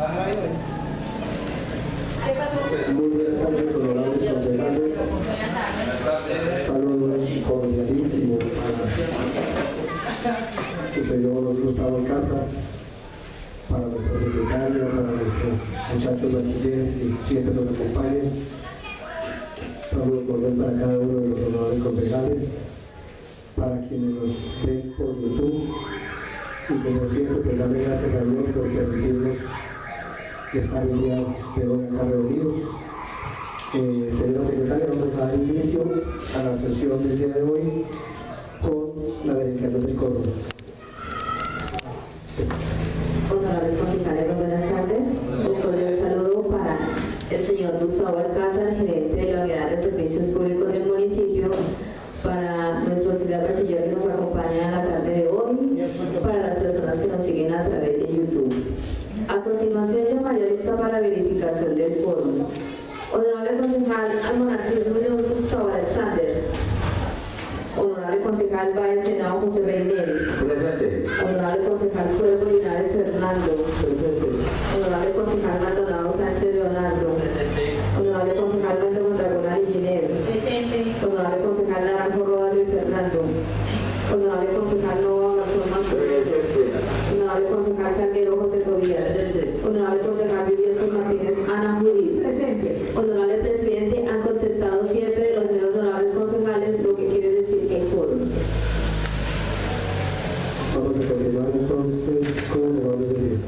Muy buenas tardes, honorables concejales. Saludo cordialísimo al señor Gustavo Alcázar, para nuestra secretaria, para nuestros muchachos bachilleres que siempre nos acompañan. Saludo cordial para cada uno de los honorables concejales, para quienes nos ven por YouTube, y como siempre, pues darle gracias a Dios por permitirnos estar el día de hoy acá reunidos. Señora secretaria, vamos a dar inicio a la sesión del día de hoy con la verificación del quórum. Honorables concejales, buenas tardes. Un cordial saludo para el señor Gustavo Alcázar, gerente de la Unidad de Servicios Públicos del municipio, para nuestro auxiliar bachiller que nos acompaña en la tarde de hoy, para las personas que nos siguen a través de YouTube. A continuación, llamaré a lista para verificación del quórum. Honorable concejal Almonacid Muñoz Gustavo Alexander. Honorable concejal Valle Senado José Reinel. Presente. Honorable concejal Cuervo Linares Fernando. Presente. Honorable concejal Maldonado Sánchez Leonardo. Presente. Honorable concejal Mende Mondragón Ginebra. Presente. Honorable concejal Naranjo Rodas Luis Fernando. Honorable concejal Nova Garzón Manzur. Honorable concejal Salguero José Tobías. Presente. Honorable concejal Viviesco Martínez Ana Judí. Presente. Honorable presidente, han contestado 7 de los 9 honorables concejales, lo que quiere decir que hay quórum. Vamos a continuar entonces con el orden del día.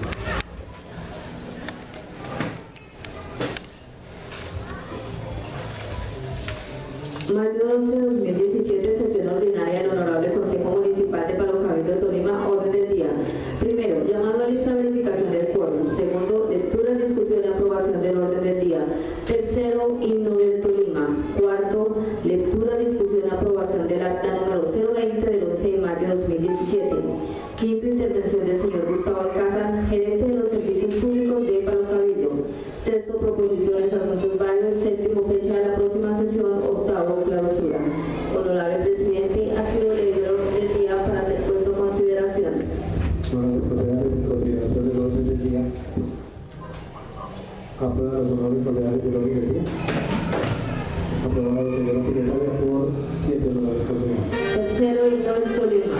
Mayo 12 de 2017, sesión ordinaria del Honorable Consejo Municipal de Palo Cabildo, Tolima, orden del día. Primero, llamado a lista de verificación del quórum. Segundo, lectura, discusión y aprobación del orden del día. Tercero, himno del Tolima. Cuarto, lectura, discusión y aprobación del acta número 020 del 11 de mayo de 2017. Quinto, intervención del señor Gustavo Alcázar, gerente de los servicios públicos de Palo Cabildo. Sexto, proposiciones, asuntos varios. Séptimo, fecha de la próxima sesión. Octavo, clausura. Honorable presidente, ha sido leído el orden del día para ser puesto en consideración. Honorables concejales, en consideración del orden del día. Aprueba los honorables concejales el orden del día. Aprobado, señora secretaria, por 7 honorables concejales. Tercero, himno del Tolima.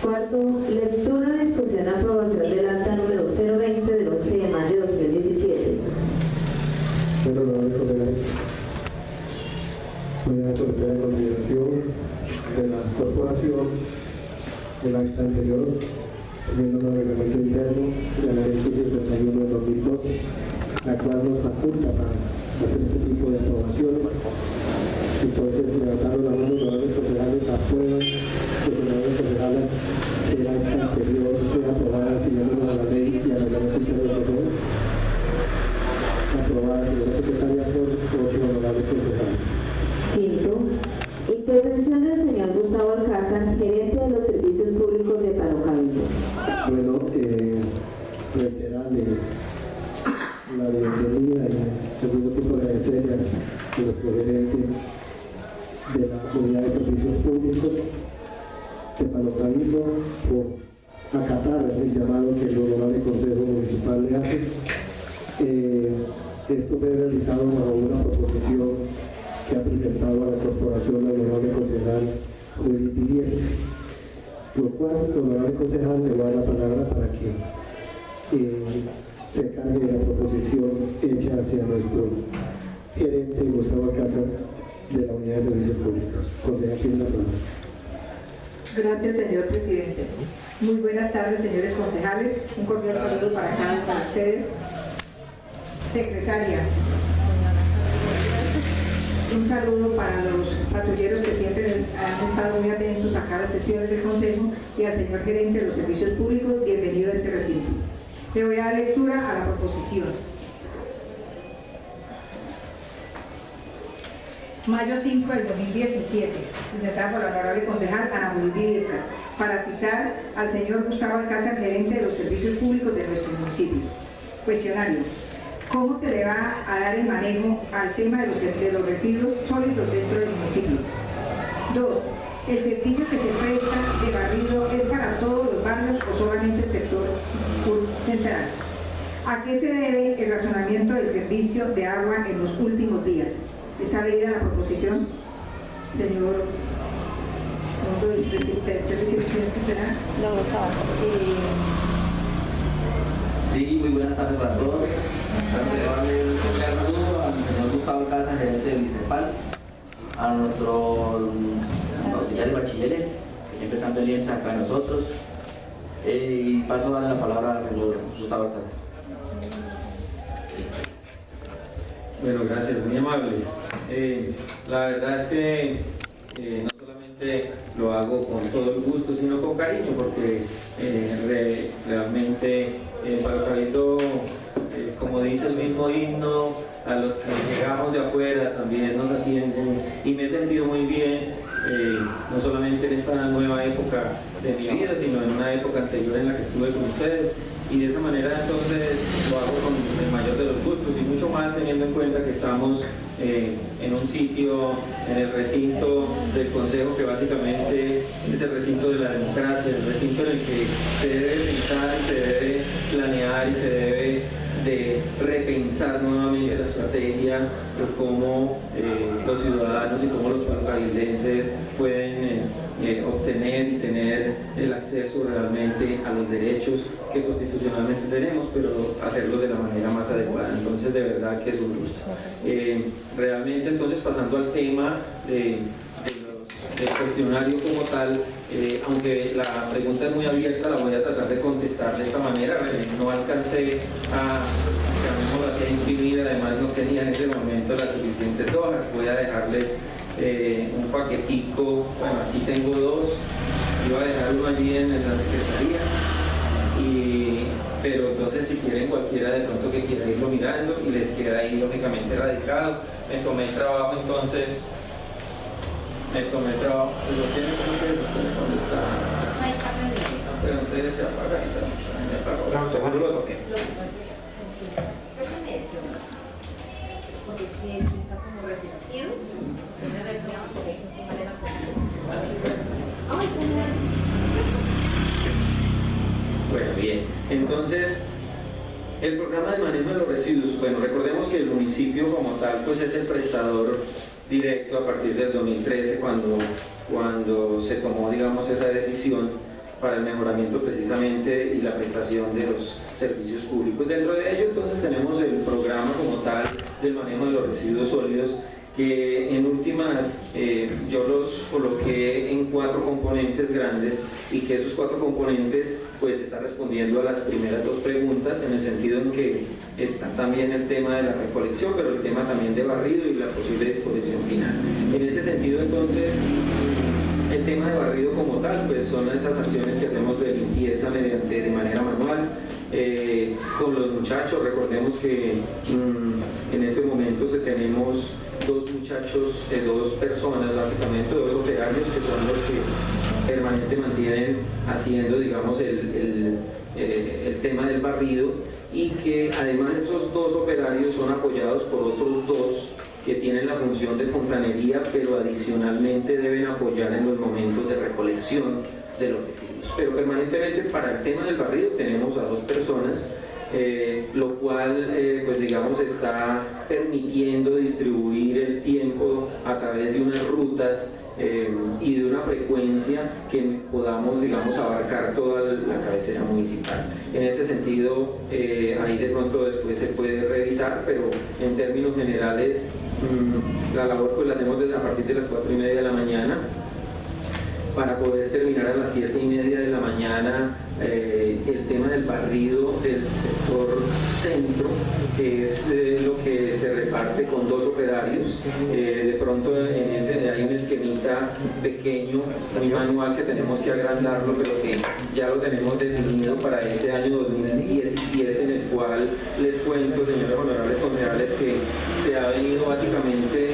Cuarto, lectura, discusión, aprobación del acta número 020 del 11 de mayo de 2017. Bueno, honorables concejales, voy a someter a consideración de la corporación el acta anterior, siguiendo el reglamento interno de la ley 51 de 2012, la cual nos faculta para hacer este tipo de aprobaciones. Entonces, levantando la mano, honorables concejales, aprueban los honorables concejales que el acta anterior sea aprobada siguiendo la ley y el reglamento interno del Consejo. Aprobada, señora secretaria, por 8 honorables concejales. Quinto, intervención del señor Gustavo Alcázar, gerente de los servicios públicos de Palo Cabildo. Bueno, reiterarle la bienvenida y al mismo tiempo agradecerle a nuestro gerente de la Unidad de Servicios Públicos de Palo Cabildo por acatar el llamado que el honorable Consejo Municipal le hace. Esto fue realizado bajo una proposición que ha presentado a la corporación la honorable concejal Judith Illescas, lo cual el honorable concejal le va a dar la palabra para que se cargue de la proposición hecha hacia nuestro gerente Gustavo Alcázar de la Unidad de Servicios Públicos. Concejal, tiene la palabra. Gracias, señor presidente. Muy buenas tardes, señores concejales. Un cordial saludo para cada uno de ustedes. Secretaria, un saludo para los patrulleros que siempre han estado muy atentos a cada sesión del Consejo y al señor gerente de los servicios públicos. Bienvenido a este recinto. Le voy a dar lectura a la proposición. Mayo 5 del 2017, presentada por la honorable concejal Ana Judith Illescas, para citar al señor Gustavo Alcázar, gerente de los servicios públicos de nuestro municipio. Cuestionario: ¿cómo se le va a dar el manejo al tema de los residuos sólidos dentro del municipio? 2. ¿El servicio que se presta de barrido es para todos los barrios o solamente el sector central? ¿A qué se debe el razonamiento del servicio de agua en los últimos días? ¿Está leída la proposición? Señor segundo vicepresidente, ¿será? Don Gustavo. Sí, muy buenas tardes para todos. Un cordial saludo al señor Gustavo Alcázar, gerente de Municipal, a nuestros auxiliares bachilleres, que siempre están pendientes acá de nosotros. Y paso a darle la palabra al señor Gustavo Alcázar. Bueno, gracias, muy amables. La verdad es que no solamente lo hago con todo el gusto, sino con cariño, porque realmente Palo Cabildo, como dice el mismo himno, a los que llegamos de afuera también nos atienden, y me he sentido muy bien, no solamente en esta nueva época de mi vida, sino en una época anterior en la que estuve con ustedes. Y de esa manera entonces lo hago con el mayor de los gustos, y mucho más teniendo en cuenta que estamos en un sitio, en el recinto del Consejo, que básicamente es el recinto de la democracia, el recinto en el que se debe pensar, se debe planear y se debe de repensar nuevamente la estrategia de cómo los ciudadanos y cómo los palocabildenses pueden obtener y tener el acceso realmente a los derechos que constitucionalmente tenemos, pero hacerlo de la manera más adecuada. Entonces, de verdad que es un gusto. Realmente, entonces, pasando al tema del cuestionario como tal, aunque la pregunta es muy abierta, la voy a tratar de contestar de esta manera. No alcancé a, llamémoslo así, a imprimir, además no tenía en ese momento las suficientes hojas. Voy a dejarles un paquetico. Bueno, aquí tengo dos, iba a dejar uno allí en la secretaría, pero entonces si quieren cualquiera de pronto que quiera irlo mirando y les queda ahí lógicamente radicado. Me tomé el trabajo entonces, se lo tienen como ustedes, cuando está, pero ustedes se apagan y también me apagó. No, segundo lo toqué. Porque está como resentido. Bueno, bien. Entonces, el programa de manejo de los residuos, bueno, recordemos que el municipio como tal pues es el prestador directo a partir del 2013 cuando se tomó, digamos, esa decisión para el mejoramiento precisamente y la prestación de los servicios públicos. Dentro de ello entonces tenemos el programa como tal del manejo de los residuos sólidos, que en últimas yo los coloqué en 4 componentes grandes, y que esos 4 componentes pues están respondiendo a las primeras 2 preguntas, en el sentido en que está también el tema de la recolección, pero el tema también de barrido y la posible disposición final. En ese sentido entonces, el tema de barrido como tal pues son esas acciones que hacemos de limpieza de manera manual con los muchachos. Recordemos que en este momento tenemos 2 muchachos, 2 personas básicamente, 2 operarios que son los que permanentemente mantienen haciendo, digamos, el tema del barrido, y que además esos 2 operarios son apoyados por otros 2 que tienen la función de fontanería, pero adicionalmente deben apoyar en los momentos de recolección de los residuos. Pero permanentemente para el tema del barrido tenemos a 2 personas, lo cual pues digamos está permitiendo distribuir el tiempo a través de unas rutas y de una frecuencia que podamos, digamos, abarcar toda la cabecera municipal. En ese sentido, ahí de pronto después se puede revisar, pero en términos generales la labor pues la hacemos desde a partir de las 4:30 de la mañana para poder terminar a las 7:30 de la mañana el tema del barrido del sector centro, que es lo que se reparte con 2 operarios. De pronto en ese hay un esquemita pequeño, muy manual, que tenemos que agrandarlo, pero que ya lo tenemos definido para este año 2017, en el cual les cuento, señores honorables concejales, que se ha venido básicamente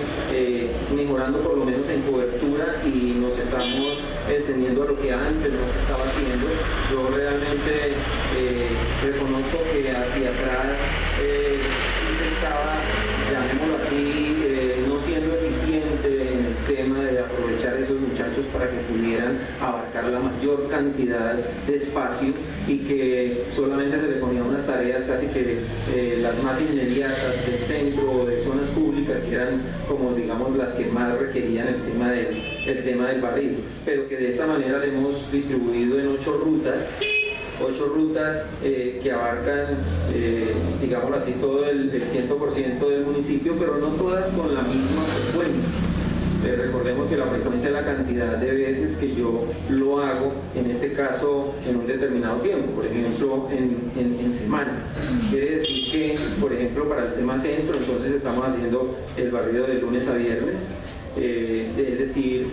mejorando por lo menos en cobertura, y nos estamos extendiendo a lo que antes no se estaba haciendo. Yo realmente reconozco que hacia atrás sí se estaba, llamémoslo así, no siendo eficiente en el tema de aprovechar esos muchachos para que pudieran abarcar la mayor cantidad de espacio, y que solamente se le ponían unas tareas casi que las más inmediatas del centro o de zonas públicas, que eran como digamos las que más requerían el tema del barrido, pero que de esta manera le hemos distribuido en 8 rutas que abarcan, digámoslo así, todo el 100% del municipio, pero no todas con la misma frecuencia. Recordemos que la frecuencia es la cantidad de veces que yo lo hago, en este caso en un determinado tiempo, por ejemplo en semana. Quiere decir que, por ejemplo, para el tema centro, entonces estamos haciendo el barrido de lunes a viernes, es decir,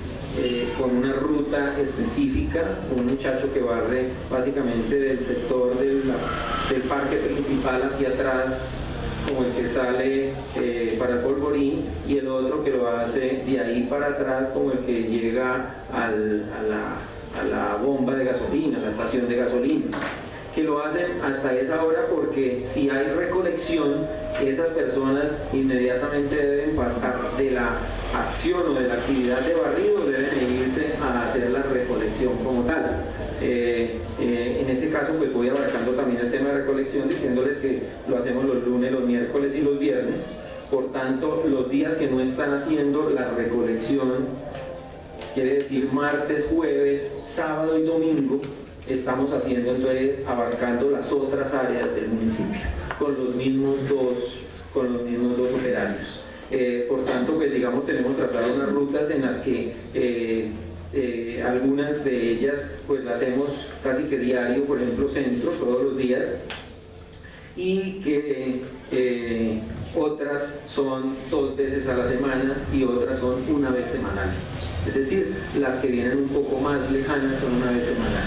con una ruta específica, un muchacho que barre básicamente del sector del parque principal hacia atrás, como el que sale para el Polvorín, y el otro que lo hace de ahí para atrás, como el que llega a la bomba de gasolina, a la estación de gasolina, que lo hacen hasta esa hora, porque si hay recolección, esas personas inmediatamente deben pasar de la acción o de la actividad de barrido, deben irse a hacer la recolección como tal. En ese caso pues voy abarcando también el tema de recolección, diciéndoles que lo hacemos los lunes, los miércoles y los viernes. Por tanto, los días que no están haciendo la recolección, quiere decir martes, jueves, sábado y domingo, estamos haciendo entonces, abarcando las otras áreas del municipio con los mismos dos operarios. Por tanto, pues digamos, tenemos trazadas unas rutas en las que algunas de ellas pues las hacemos casi que diario, por ejemplo centro, todos los días, y que otras son 2 veces a la semana y otras son una vez semanal. Es decir, las que vienen un poco más lejanas son una vez semanal.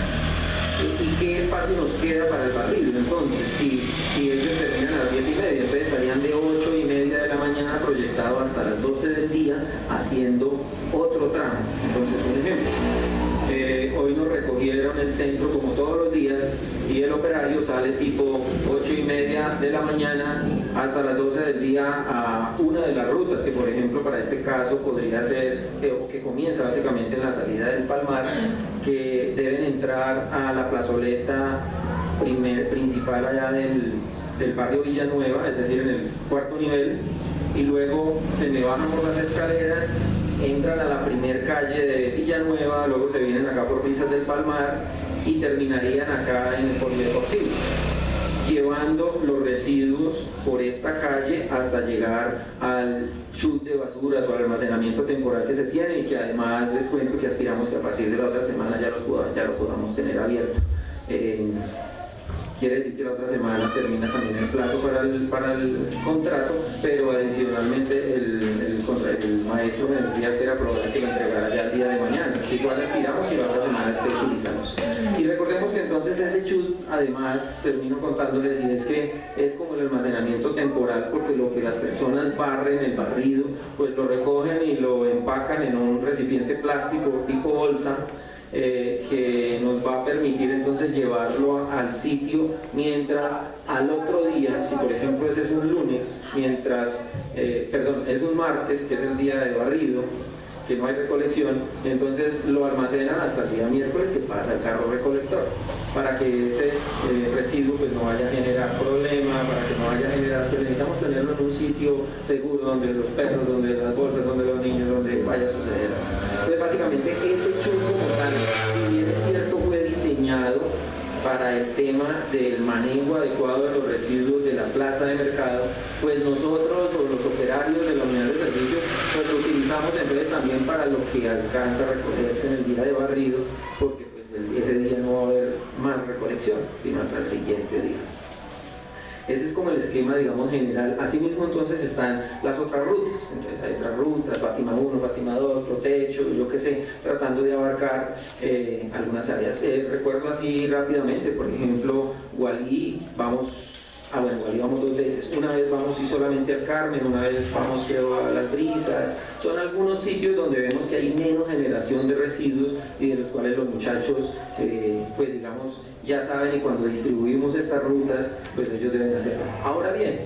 ¿Y qué espacio nos queda para el barrido? Entonces, si ellos terminan a las 7:30, entonces estarían de 8:30 de la mañana proyectado hasta las 12 del día haciendo otro tramo. Entonces, un ejemplo. Hoy nos recogieron el centro como todos los días, y el operario sale tipo 8:30 de la mañana hasta las 12 del día a una de las rutas, que por ejemplo para este caso podría ser, que comienza básicamente en la salida del Palmar, que deben entrar a la plazoleta principal allá del barrio Villanueva, es decir, en el cuarto nivel, y luego se me bajan por las escaleras, entran a la primer calle de Villanueva, luego se vienen acá por Brisas del Palmar y terminarían acá en el polideportivo, llevando los residuos por esta calle hasta llegar al chute de basuras o al almacenamiento temporal que se tiene, y que además les cuento que aspiramos que a partir de la otra semana ya lo podamos tener abierto. Quiere decir que la otra semana termina también el plazo para el contrato, pero adicionalmente el maestro me decía que era probable que lo entregara ya el día de mañana. Igual aspiramos que la otra semana esté utilizamos. Y recordemos que entonces ese chut, además, termino contándoles, y es que es como el almacenamiento temporal, porque lo que las personas barren, el barrido, pues lo recogen y lo empacan en un recipiente plástico tipo bolsa, que nos va a permitir entonces llevarlo al sitio, mientras al otro día, si por ejemplo ese es un lunes, es un martes, que es el día de barrido, que no hay recolección, entonces lo almacenan hasta el día miércoles, que pasa el carro recolector, para que ese residuo pues no vaya a generar problema, para que no vaya a generar, que necesitamos tenerlo en un sitio seguro, donde los perros, donde las bolsas, donde los niños, donde vaya a suceder. Entonces básicamente ese chut como tal, si bien es cierto, fue diseñado para el tema del manejo adecuado de los residuos de la plaza de mercado, pues nosotros o los operarios de la unidad de servicios pues lo utilizamos entonces también para lo que alcanza a recogerse en el día de barrido, porque pues ese día no va a haber más recolección, sino hasta el siguiente día. Ese es como el esquema, digamos, general. Asimismo, entonces, están las otras rutas. Entonces, hay otras rutas, Fátima 1, Fátima 2, Protecho, yo qué sé, tratando de abarcar algunas áreas. Recuerdo así rápidamente, por ejemplo, Gualí, Gualí vamos 2 veces. Una vez vamos solamente al Carmen, una vez vamos creo a Las Brisas. Son algunos sitios donde vemos que hay menos generación de residuos y de los cuales los muchachos, pues digamos, ya saben, y cuando distribuimos estas rutas, pues ellos deben hacerlo. Ahora bien,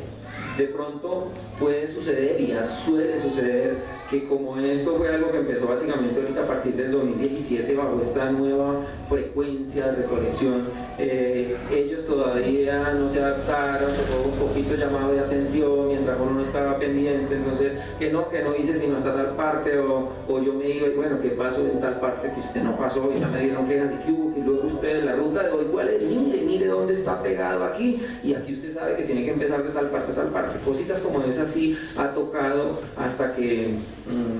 de pronto puede suceder, y ya suele suceder, que como esto fue algo que empezó básicamente ahorita a partir del 2017 bajo esta nueva frecuencia de recolección, ellos todavía no se adaptaron, fue un poquito llamado de atención mientras uno no estaba pendiente, entonces que no hice sino hasta tal parte, o yo me iba y bueno, ¿qué pasó en tal parte que usted no pasó? Y ya me dieron quejas, y luego usted la ruta de hoy, ¿cuál es? Mire dónde está pegado aquí, y aquí usted sabe que tiene que empezar de tal parte a tal parte. Cositas como esas sí ha tocado hasta que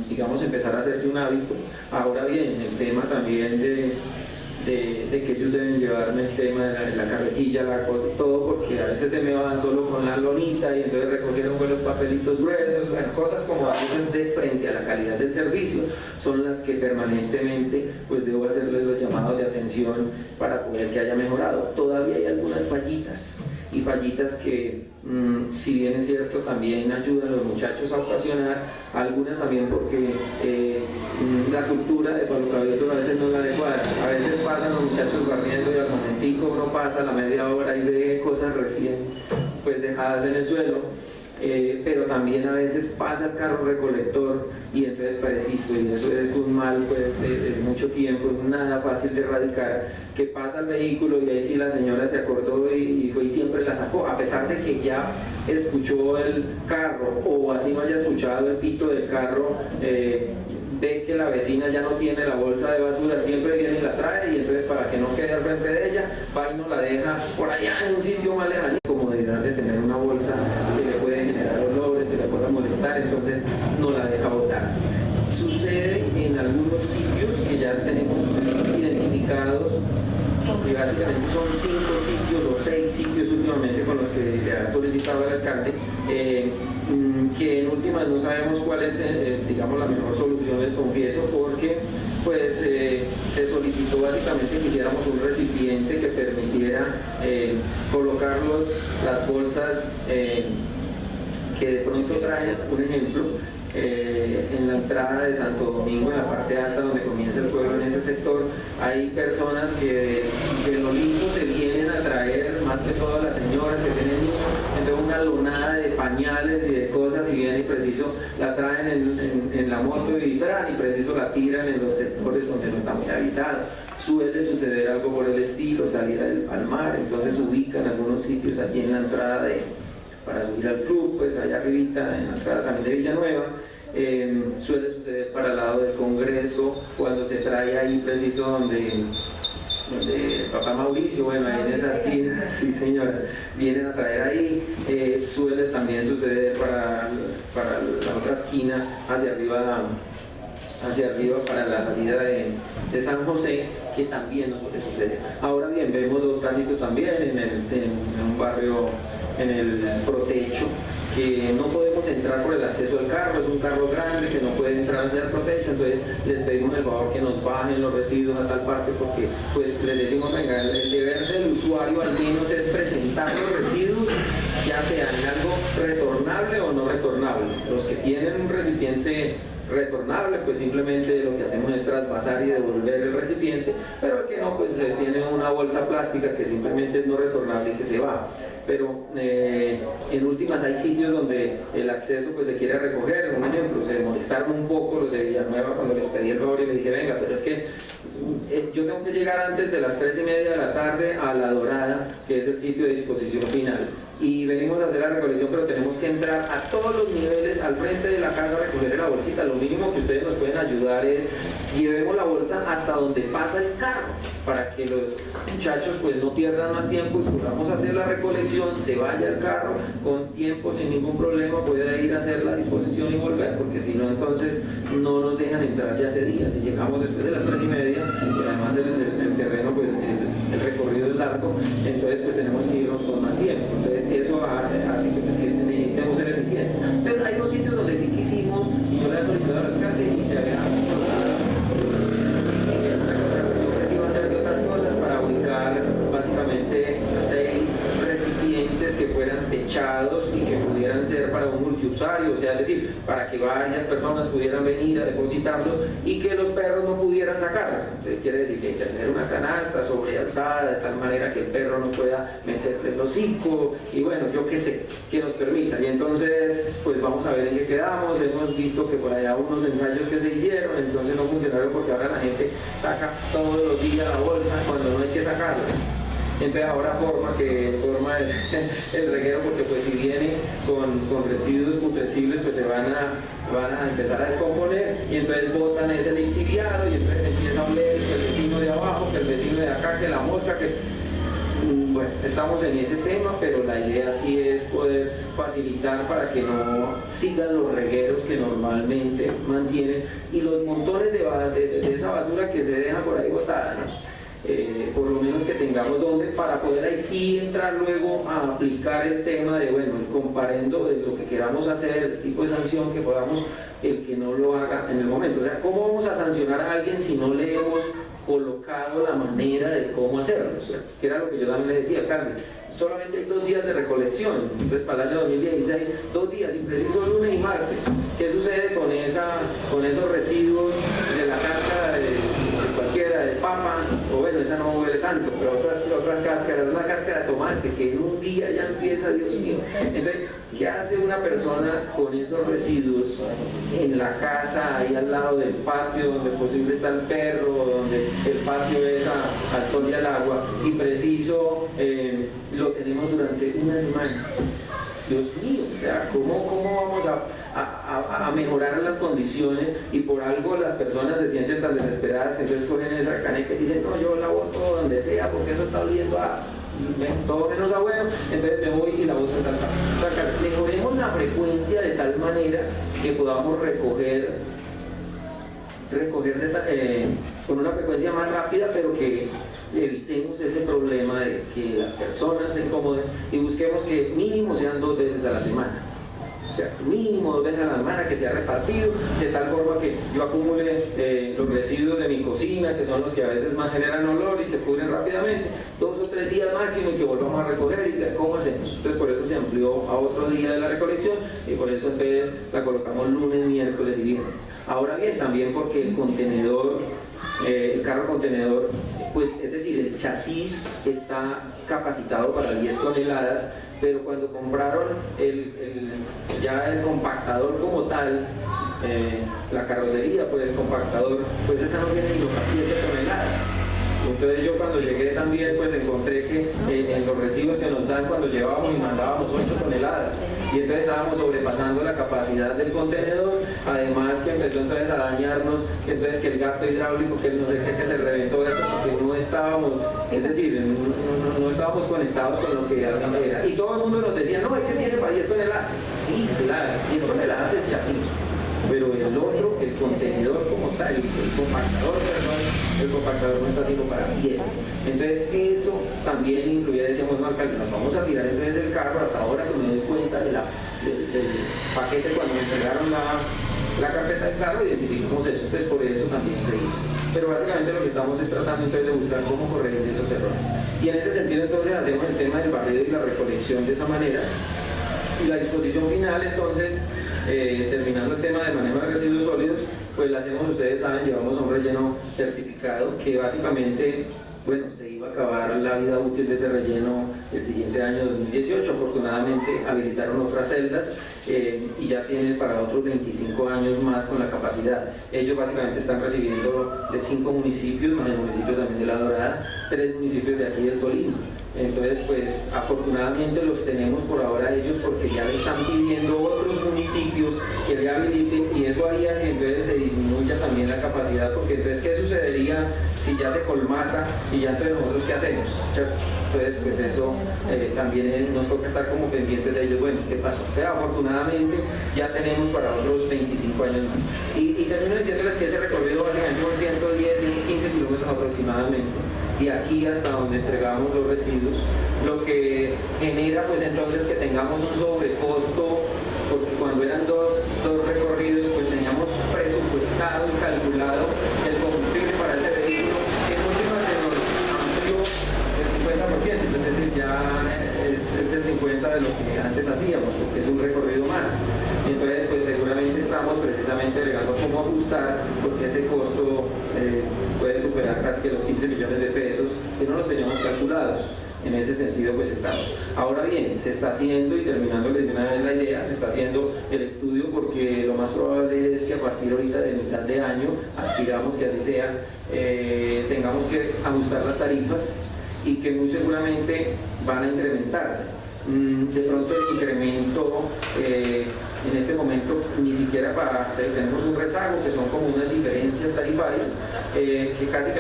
digamos empezar a hacerse un hábito. Ahora bien, el tema también de que ellos deben llevarme el tema de la carretilla, la cosa, todo, porque a veces se me van solo con la lonita y entonces recogieron con los papelitos gruesos, bueno, cosas como a veces de frente a la calidad del servicio son las que permanentemente pues debo hacerles los llamados de atención para poder que haya mejorado. Todavía hay algunas fallitas, y fallitas que si bien es cierto también ayudan a los muchachos a ocasionar, algunas también porque la cultura de Palo Cabello a veces no es la adecuada. A veces pasan los muchachos barriendo y al momentico uno pasa la media hora y ve cosas recién pues dejadas en el suelo. Pero también a veces pasa el carro recolector y entonces persisto, y eso es un mal pues de mucho tiempo, es nada fácil de erradicar, que pasa el vehículo y ahí sí la señora se acordó y fue y siempre la sacó, a pesar de que ya escuchó el carro, o así no haya escuchado el pito del carro, ve que la vecina ya no tiene la bolsa de basura, siempre viene y la trae, y entonces para que no quede al frente de ella, va y no la deja por allá en un sitio más lejano. Comodidad de tener una bolsa que le puede generar olores, que le pueda molestar, entonces no la deja botar. Sucede en algunos sitios que ya tenemos identificados, que básicamente son 5 sitios o 6 sitios últimamente con los que le ha solicitado el alcalde, que en últimas no sabemos cuál es digamos la mejor solución, les confieso, porque pues se solicitó básicamente que hiciéramos un recipiente que permitiera colocar las bolsas que de pronto traen, un ejemplo, en la entrada de Santo Domingo, en la parte alta donde comienza el pueblo, en ese sector, hay personas que de lo lindo se vienen a traer, más que todas las señoras que tienen niños, entonces una lonada de pañales y de cosas, y vienen y preciso la traen en la moto y preciso la tiran en los sectores donde no está muy habitado. suele suceder algo por el estilo, salir al mar, entonces ubican algunos sitios allí en la entrada para subir al club, pues allá arribita, en la entrada también de Villanueva. Suele suceder para el lado del Congreso, cuando se trae ahí preciso donde papá Mauricio, bueno, ahí en esas esquinas, sí señora, vienen a traer ahí. Suele también suceder para la otra esquina, hacia arriba para la salida de San José, que también nos suele suceder. Ahora bien, vemos dos casitos también en un barrio, en el Protecho, que no podemos entrar por el acceso al carro, es un carro grande que no puede entrar hacia el Protecho, entonces les pedimos el favor que nos bajen los residuos a tal parte, porque pues les decimos, venga, el deber del usuario al menos es presentar los residuos, ya sean algo retornable o no retornable. Los que tienen un recipiente retornable, pues simplemente lo que hacemos es trasvasar y devolver el recipiente, pero el que no, pues tiene una bolsa plástica que simplemente es no retornable y que se va. Pero en últimas hay sitios donde el acceso pues se quiere recoger. Un ejemplo, se molestaron un poco los de Villanueva cuando les pedí el favor y les dije, venga, pero es que yo tengo que llegar antes de las 3:30 de la tarde a La Dorada, que es el sitio de disposición final, y venimos a hacer la recolección, pero tenemos que entrar a todos los niveles al frente de la casa a recoger la bolsita. Lo mínimo que ustedes nos pueden ayudar es llevemos la bolsa hasta donde pasa el carro, para que los muchachos pues no pierdan más tiempo y podamos hacer la recolección, se vaya el carro con tiempo, sin ningún problema, puede ir a hacer la disposición y volver, porque si no entonces no nos dejan entrar ya ese día. Si llegamos después de las 3:30, y además el terreno pues el recorrido es largo, entonces pues tenemos que irnos con más tiempo. Entonces eso hace que, pues, que necesitemos ser eficientes. Entonces hay dos sitios donde sí quisimos, y yo le he solicitado al alcalde y se había hacer de otras cosas para ubicar básicamente 6 recipientes que fueran techados y que pudieran ser para un multiusuario, o sea, es decir, para que varias personas pudieran venir a depositarlos y que los perros no pudieran sacarlos. Entonces quiere decir que hay que hacer una canasta sobrealzada de tal manera que el perro no pueda meterle el hocico y bueno, yo qué sé, que nos permitan. Y entonces pues vamos a ver en qué quedamos. Hemos visto que por allá unos ensayos que se hicieron, entonces no funcionaron porque ahora la gente saca todos los días la bolsa cuando no hay que sacarla. Entonces ahora forma el reguero, porque pues si viene con residuos putrescibles pues se van a empezar a descomponer y entonces botan ese lixiviado y entonces empieza a oler que el vecino de abajo, que el vecino de acá, que la mosca, que bueno, estamos en ese tema, pero la idea sí es poder facilitar para que no sigan los regueros que normalmente mantienen y los montones de esa basura que se deja por ahí botada, ¿no? Por lo menos que tengamos donde para poder ahí sí entrar luego a aplicar el tema de, bueno, el comparendo de lo que queramos hacer, el tipo de sanción que podamos, el que no lo haga en el momento. O sea, ¿cómo vamos a sancionar a alguien si no le hemos colocado la manera de cómo hacerlo? O sea, que era lo que yo también le decía a Carmen, solamente hay 2 días de recolección, entonces para el año 2016, 2 días, impreciso lunes y martes. ¿Qué sucede con esos residuos de la cáscara de cualquiera, de papa? O bueno, esa no huele tanto, pero otras cáscaras, una cáscara de tomate que en un día ya empieza, Dios mío. Entonces, ¿qué hace una persona con esos residuos en la casa, ahí al lado del patio, donde posible está el perro, donde el patio es al sol y al agua, y preciso lo tenemos durante una semana? Dios mío, o sea, ¿cómo vamos a mejorar las condiciones? Y por algo las personas se sienten tan desesperadas que entonces cogen esa caneca y dicen, no, yo la boto donde sea porque eso está oliendo a todo menos a bueno, entonces me voy y la boto tal. Mejoremos la frecuencia de tal manera que podamos recoger con una frecuencia más rápida, pero que evitemos ese problema de que las personas se incomoden y busquemos que mínimo sean 2 veces a la semana. O sea, mínimo 2 veces a la semana, que sea repartido de tal forma que yo acumule los residuos de mi cocina, que son los que a veces más generan olor y se pudren rápidamente, 2 o 3 días máximo, y que volvamos a recoger. ¿Y cómo hacemos? Entonces por eso se amplió a otro día de la recolección y por eso entonces la colocamos lunes, miércoles y viernes. Ahora bien, también porque el contenedor, el carro contenedor, pues es decir, el chasis está capacitado para 10 toneladas, pero cuando compraron ya el compactador como tal, la carrocería, pues compactador, pues esa no tiene ni para 7 toneladas. Entonces yo cuando llegué también pues encontré que en los recibos que nos dan cuando llevábamos y mandábamos 8 toneladas y entonces estábamos sobrepasando la capacidad del contenedor, además que empezó entonces a dañarnos, que entonces que el gato hidráulico, que no sé qué, que se reventó esto porque no estábamos, es decir, no estábamos conectados con lo que era. Y todo el mundo nos decía, no, es que tiene para 10 toneladas. Sí, claro, 10 toneladas el chasis. Pero el otro, el contenedor como tal, el compactador, perdón, el compactador no está haciendo para 7. Entonces eso también incluía, decíamos, no, alcalde, nos vamos a tirar entonces del carro hasta ahora que me doy cuenta del paquete cuando me entregaron la carpeta del carro, identificamos eso, entonces por eso también se hizo. Pero básicamente lo que estamos es tratando entonces de buscar cómo corregir esos errores. Y en ese sentido entonces hacemos el tema del barrido y la recolección de esa manera. Y la disposición final entonces, terminando el tema de manejo de residuos sólidos, pues la hacemos, ustedes saben, llevamos a un relleno certificado que básicamente, bueno, se iba a acabar la vida útil de ese relleno el siguiente año 2018. Afortunadamente habilitaron otras celdas y ya tienen para otros 25 años más con la capacidad. Ellos básicamente están recibiendo de 5 municipios, más el municipio también de La Dorada, 3 municipios de aquí del Tolima. Entonces, pues afortunadamente los tenemos por ahora ellos porque ya le están pidiendo otros municipios que le habiliten y eso haría que entonces se disminuya también la capacidad, porque entonces ¿qué sucedería si ya se colmata y ya entre nosotros qué hacemos? ¿Cierto? Entonces, pues eso también nos toca estar como pendientes de ellos. Bueno, ¿qué pasó? Pero afortunadamente ya tenemos para otros 25 años más. Y termino diciéndoles que ese recorrido básicamente por 110, 115 kilómetros aproximadamente, de aquí hasta donde entregamos los residuos, lo que genera pues entonces que tengamos un sobrecosto, porque cuando eran dos recorridos pues teníamos presupuestado y calculado el combustible para ese vehículo, que en última se nos amplió el 50%, es decir, ya es el 50% de lo que antes hacíamos, porque es un recorrido más. Entonces pues seguramente estamos precisamente agregando cómo ajustar, porque ese costo puede superar casi que los 15 millones de pesos que no los teníamos calculados. En ese sentido pues estamos. Ahora bien, se está haciendo, y terminándoles de una vez la idea, se está haciendo el estudio porque lo más probable es que a partir ahorita de mitad de año, aspiramos que así sea, tengamos que ajustar las tarifas y que muy seguramente van a incrementarse. De pronto el incremento en este momento ni siquiera tenemos un rezago, que son como unas diferencias tarifarias que casi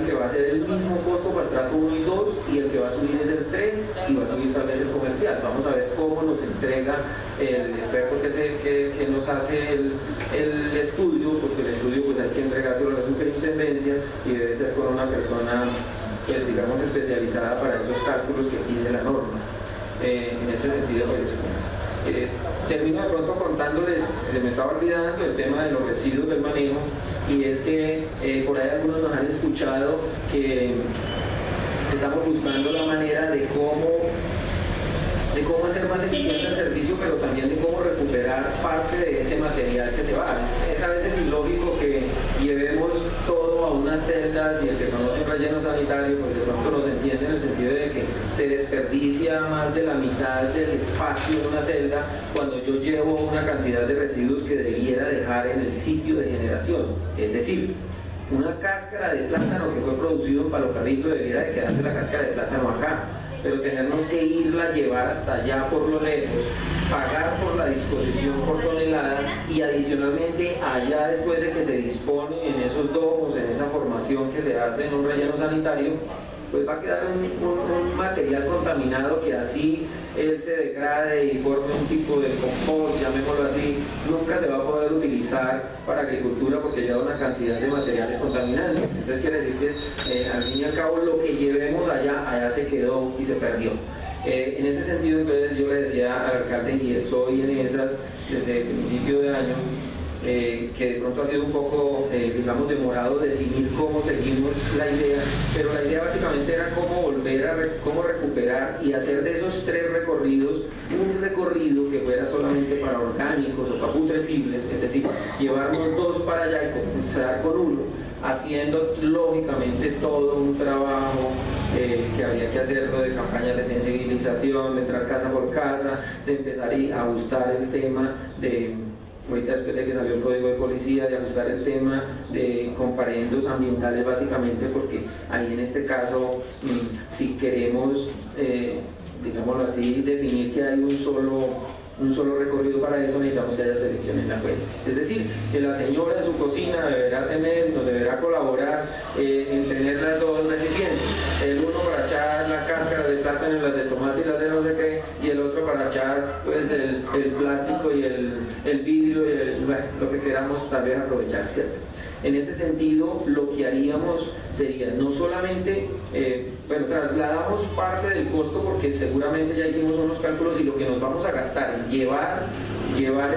que va a ser el mismo costo para estrato 1 y 2 y el que va a subir es el 3 y va a subir tal vez el comercial. Vamos a ver cómo nos entrega el experto que nos hace el estudio, porque el estudio pues hay que entregárselo a la superintendencia y debe ser con una persona pues digamos especializada para esos cálculos que pide la norma. En ese sentido pues, termino de pronto contándoles, se me estaba olvidando el tema de los residuos del manejo, y es que por ahí algunos nos han escuchado que estamos buscando la manera de cómo hacer más eficiente el servicio, pero también de cómo recuperar parte de ese material que se va. Es a veces ilógico que llevemos todo a unas celdas y el que conoce un relleno sanitario pues de pronto nos entiende en el sentido de que se desperdicia más de la mitad del espacio de una celda cuando yo llevo una cantidad de residuos que debiera dejar en el sitio de generación. Es decir, una cáscara de plátano que fue producido en Palo Carrito debiera de quedarse la cáscara de plátano acá, pero tenernos que irla a llevar hasta allá por lo lejos, pagar por la disposición por tonelada y adicionalmente allá después de que se dispone en esos domos, en esa formación que se hace en un relleno sanitario, pues va a quedar un material contaminado que así él se degrade y forme un tipo de compost, llamémoslo así, nunca se va a poder utilizar para agricultura porque lleva una cantidad de materiales contaminantes. Entonces quiere decir que al fin y al cabo lo que llevemos allá se quedó y se perdió. En ese sentido entonces yo le decía al alcalde, y estoy en esas desde el principio de año, que de pronto ha sido un poco, digamos, demorado definir cómo seguimos la idea, pero la idea básicamente era cómo cómo recuperar y hacer de esos 3 recorridos un recorrido que fuera solamente para orgánicos o para putrescibles, es decir, llevarnos 2 para allá y comenzar con 1, haciendo lógicamente todo un trabajo que había que hacerlo de campañas de sensibilización, de entrar casa por casa, de empezar a ajustar el tema de ahorita después de que salió el Código de Policía, de ajustar el tema de comparendos ambientales básicamente, porque ahí en este caso, si queremos, digámoslo así, definir que hay un solo recorrido para eso, necesitamos que haya selección en la fuente. Es decir, que la señora en su cocina nos deberá colaborar en tener las dos recipientes, el uno para echar la cáscara de plátano y las de tomate y las de no sé qué, y el otro para echar pues el plástico y el vidrio y lo que queramos tal vez aprovechar, ¿cierto? En ese sentido, lo que haríamos sería no solamente, trasladamos parte del costo porque seguramente ya hicimos unos cálculos y lo que nos vamos a gastar en llevar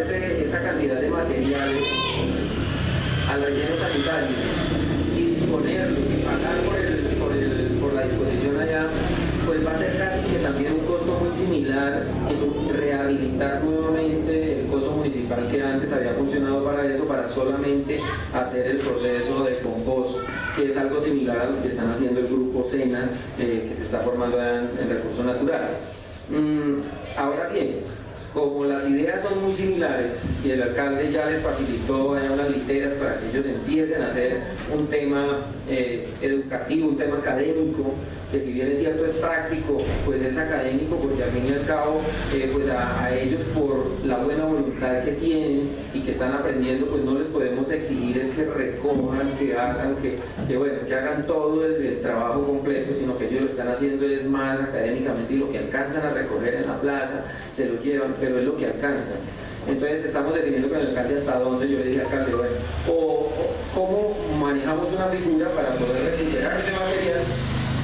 esa cantidad de materiales al relleno sanitario y disponerlos y pagar por la disposición allá, pues va a ser casi que también un costo muy similar en rehabilitar nuevamente el costo municipal que antes había funcionado para eso, para solamente hacer el proceso de compost, que es algo similar a lo que están haciendo el grupo SENA, que se está formando en recursos naturales. Ahora bien, como las ideas son muy similares y el alcalde ya les facilitó unas literas para que ellos empiecen a hacer un tema educativo, un tema académico, que si bien es cierto es práctico, pues es académico, porque al fin y al cabo pues a ellos, por la buena voluntad que tienen y que están aprendiendo, pues no les podemos exigir es que recojan, que hagan, que hagan todo el trabajo completo, sino que ellos lo están haciendo es más académicamente, y lo que alcanzan a recoger en la plaza se lo llevan, pero es lo que alcanzan. Entonces estamos definiendo con el alcalde hasta dónde. Yo le dije al alcalde, bueno, o cómo manejamos una figura para poder recuperar ese material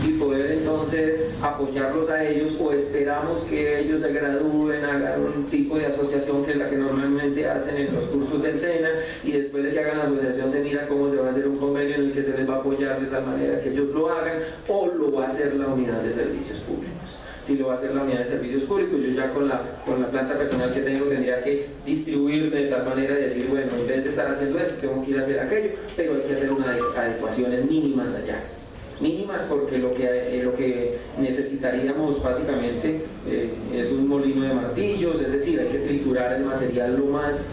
y poder entonces apoyarlos a ellos, o esperamos que ellos se gradúen, hagan un tipo de asociación que es la que normalmente hacen en los cursos del SENA, y después de que hagan la asociación se mira cómo se va a hacer un convenio en el que se les va a apoyar de tal manera que ellos lo hagan, o lo va a hacer la unidad de servicios públicos. Si lo va a hacer la unidad de servicios públicos, yo ya con la planta personal que tengo tendría que distribuirme de tal manera de decir, bueno, en vez de estar haciendo esto, tengo que ir a hacer aquello, pero hay que hacer unas adecuaciones mínimas allá. Mínimas porque lo que necesitaríamos básicamente es un molino de martillos, es decir, hay que triturar el material lo más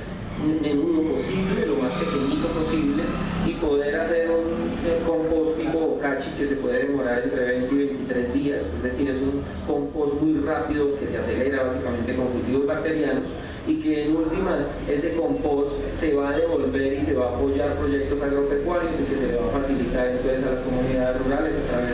menudo posible, lo más pequeñito posible, y poder hacer un compost tipo bocachi que se puede demorar entre 20 y 23 días, es decir, es un compost muy rápido que se acelera básicamente con cultivos bacterianos, y que en últimas ese compost se va a devolver y se va a apoyar proyectos agropecuarios y que se le va a facilitar entonces a las comunidades rurales a través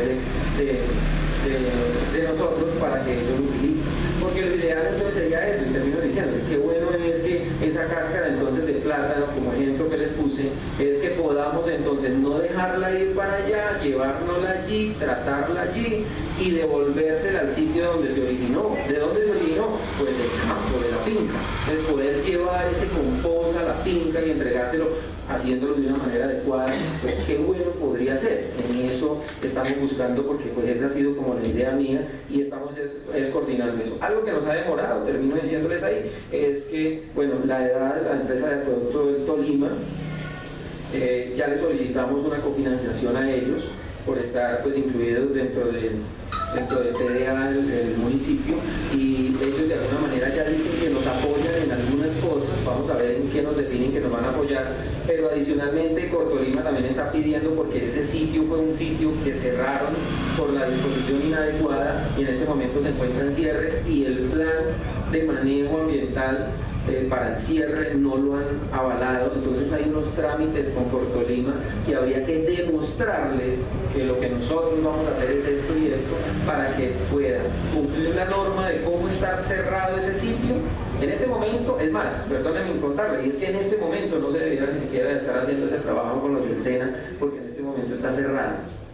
de nosotros para que ellos lo utilicen. Porque lo ideal entonces sería eso, y termino diciendo, qué bueno es que esa cáscara entonces de plátano, como ejemplo que les puse, es que podamos entonces no dejarla ir para allá, llevárnosla allí, tratarla allí y devolvérsela al sitio donde se originó. ¿De dónde se originó? Pues del campo, de la finca. Entonces poder llevar ese compost a la finca y entregárselo haciéndolo de una manera adecuada, pues qué bueno podría ser. En eso estamos buscando, porque pues esa ha sido como la idea mía, y estamos es coordinando eso. Algo que nos ha demorado, termino diciéndoles ahí, es que, bueno, la empresa de Acueducto del Tolima, ya le solicitamos una cofinanciación a ellos por estar pues incluidos dentro del PDA del municipio, y ellos de alguna manera ya dicen que nos apoyan en algunas cosas. Vamos a ver en qué nos definen que nos van a apoyar, pero adicionalmente Cortolima también está pidiendo, porque ese sitio fue un sitio que cerraron por la disposición inadecuada y en este momento se encuentra en cierre, y el plan de manejo ambiental para el cierre no lo han avalado. Entonces hay unos trámites con Cortolima que habría que demostrarles que lo que nosotros vamos a hacer es esto y esto, para que puedan cumplir la norma de cómo estar cerrado ese sitio. En este momento, es más, perdónenme contarles, y es que en este momento no se debiera ni siquiera estar haciendo ese trabajo con los del SENA, porque en este momento está cerrado.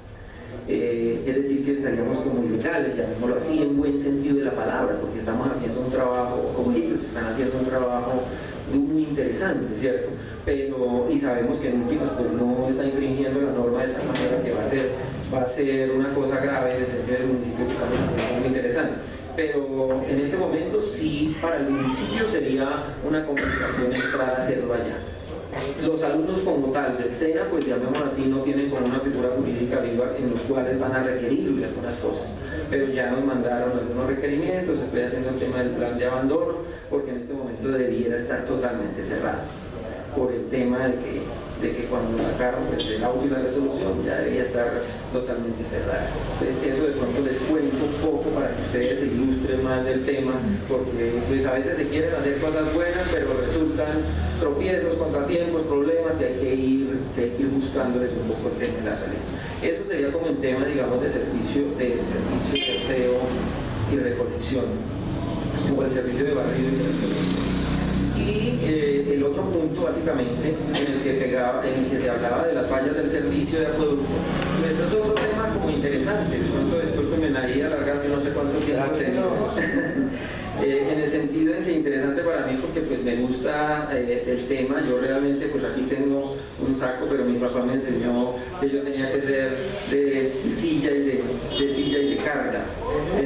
Es decir, que estaríamos como ilegales, llamémoslo así, en buen sentido de la palabra, porque estamos haciendo un trabajo, como ellos están haciendo un trabajo muy interesante, ¿cierto? Pero, y sabemos que en últimas pues no está infringiendo la norma de esta manera, que va a ser una cosa grave en el sentido del municipio, que estamos haciendo muy interesante. Pero en este momento sí, para el municipio sería una complicación entrar a hacerlo allá. Los alumnos como tal del SENA, pues llamémoslo así, no tienen como una figura jurídica viva en los cuales van a requerir algunas cosas, pero ya nos mandaron algunos requerimientos, estoy haciendo el tema del plan de abandono, porque en este momento debiera estar totalmente cerrado, por el tema de que cuando lo sacaron pues, el auto y la resolución ya debía estar totalmente cerrada. Entonces eso de pronto les cuento un poco para que ustedes se ilustren más del tema, porque pues a veces se quieren hacer cosas buenas, pero resultan tropiezos, contratiempos, problemas que hay que ir buscándoles un poco el tema de la salida. Eso sería como el tema, digamos, de servicio, terceo y recolección, como el servicio de barrido y recolección. Y el otro punto, básicamente, en el que se hablaba de las fallas del servicio de acueducto, pues eso es otro tema como interesante. De pronto, discúlpenme, me haría alargarme no sé cuánto tiempo tenemos. En el sentido en que interesante para mí porque pues me gusta el tema. Yo realmente pues aquí tengo un saco, pero mi papá me enseñó que yo tenía que ser de silla y de carga.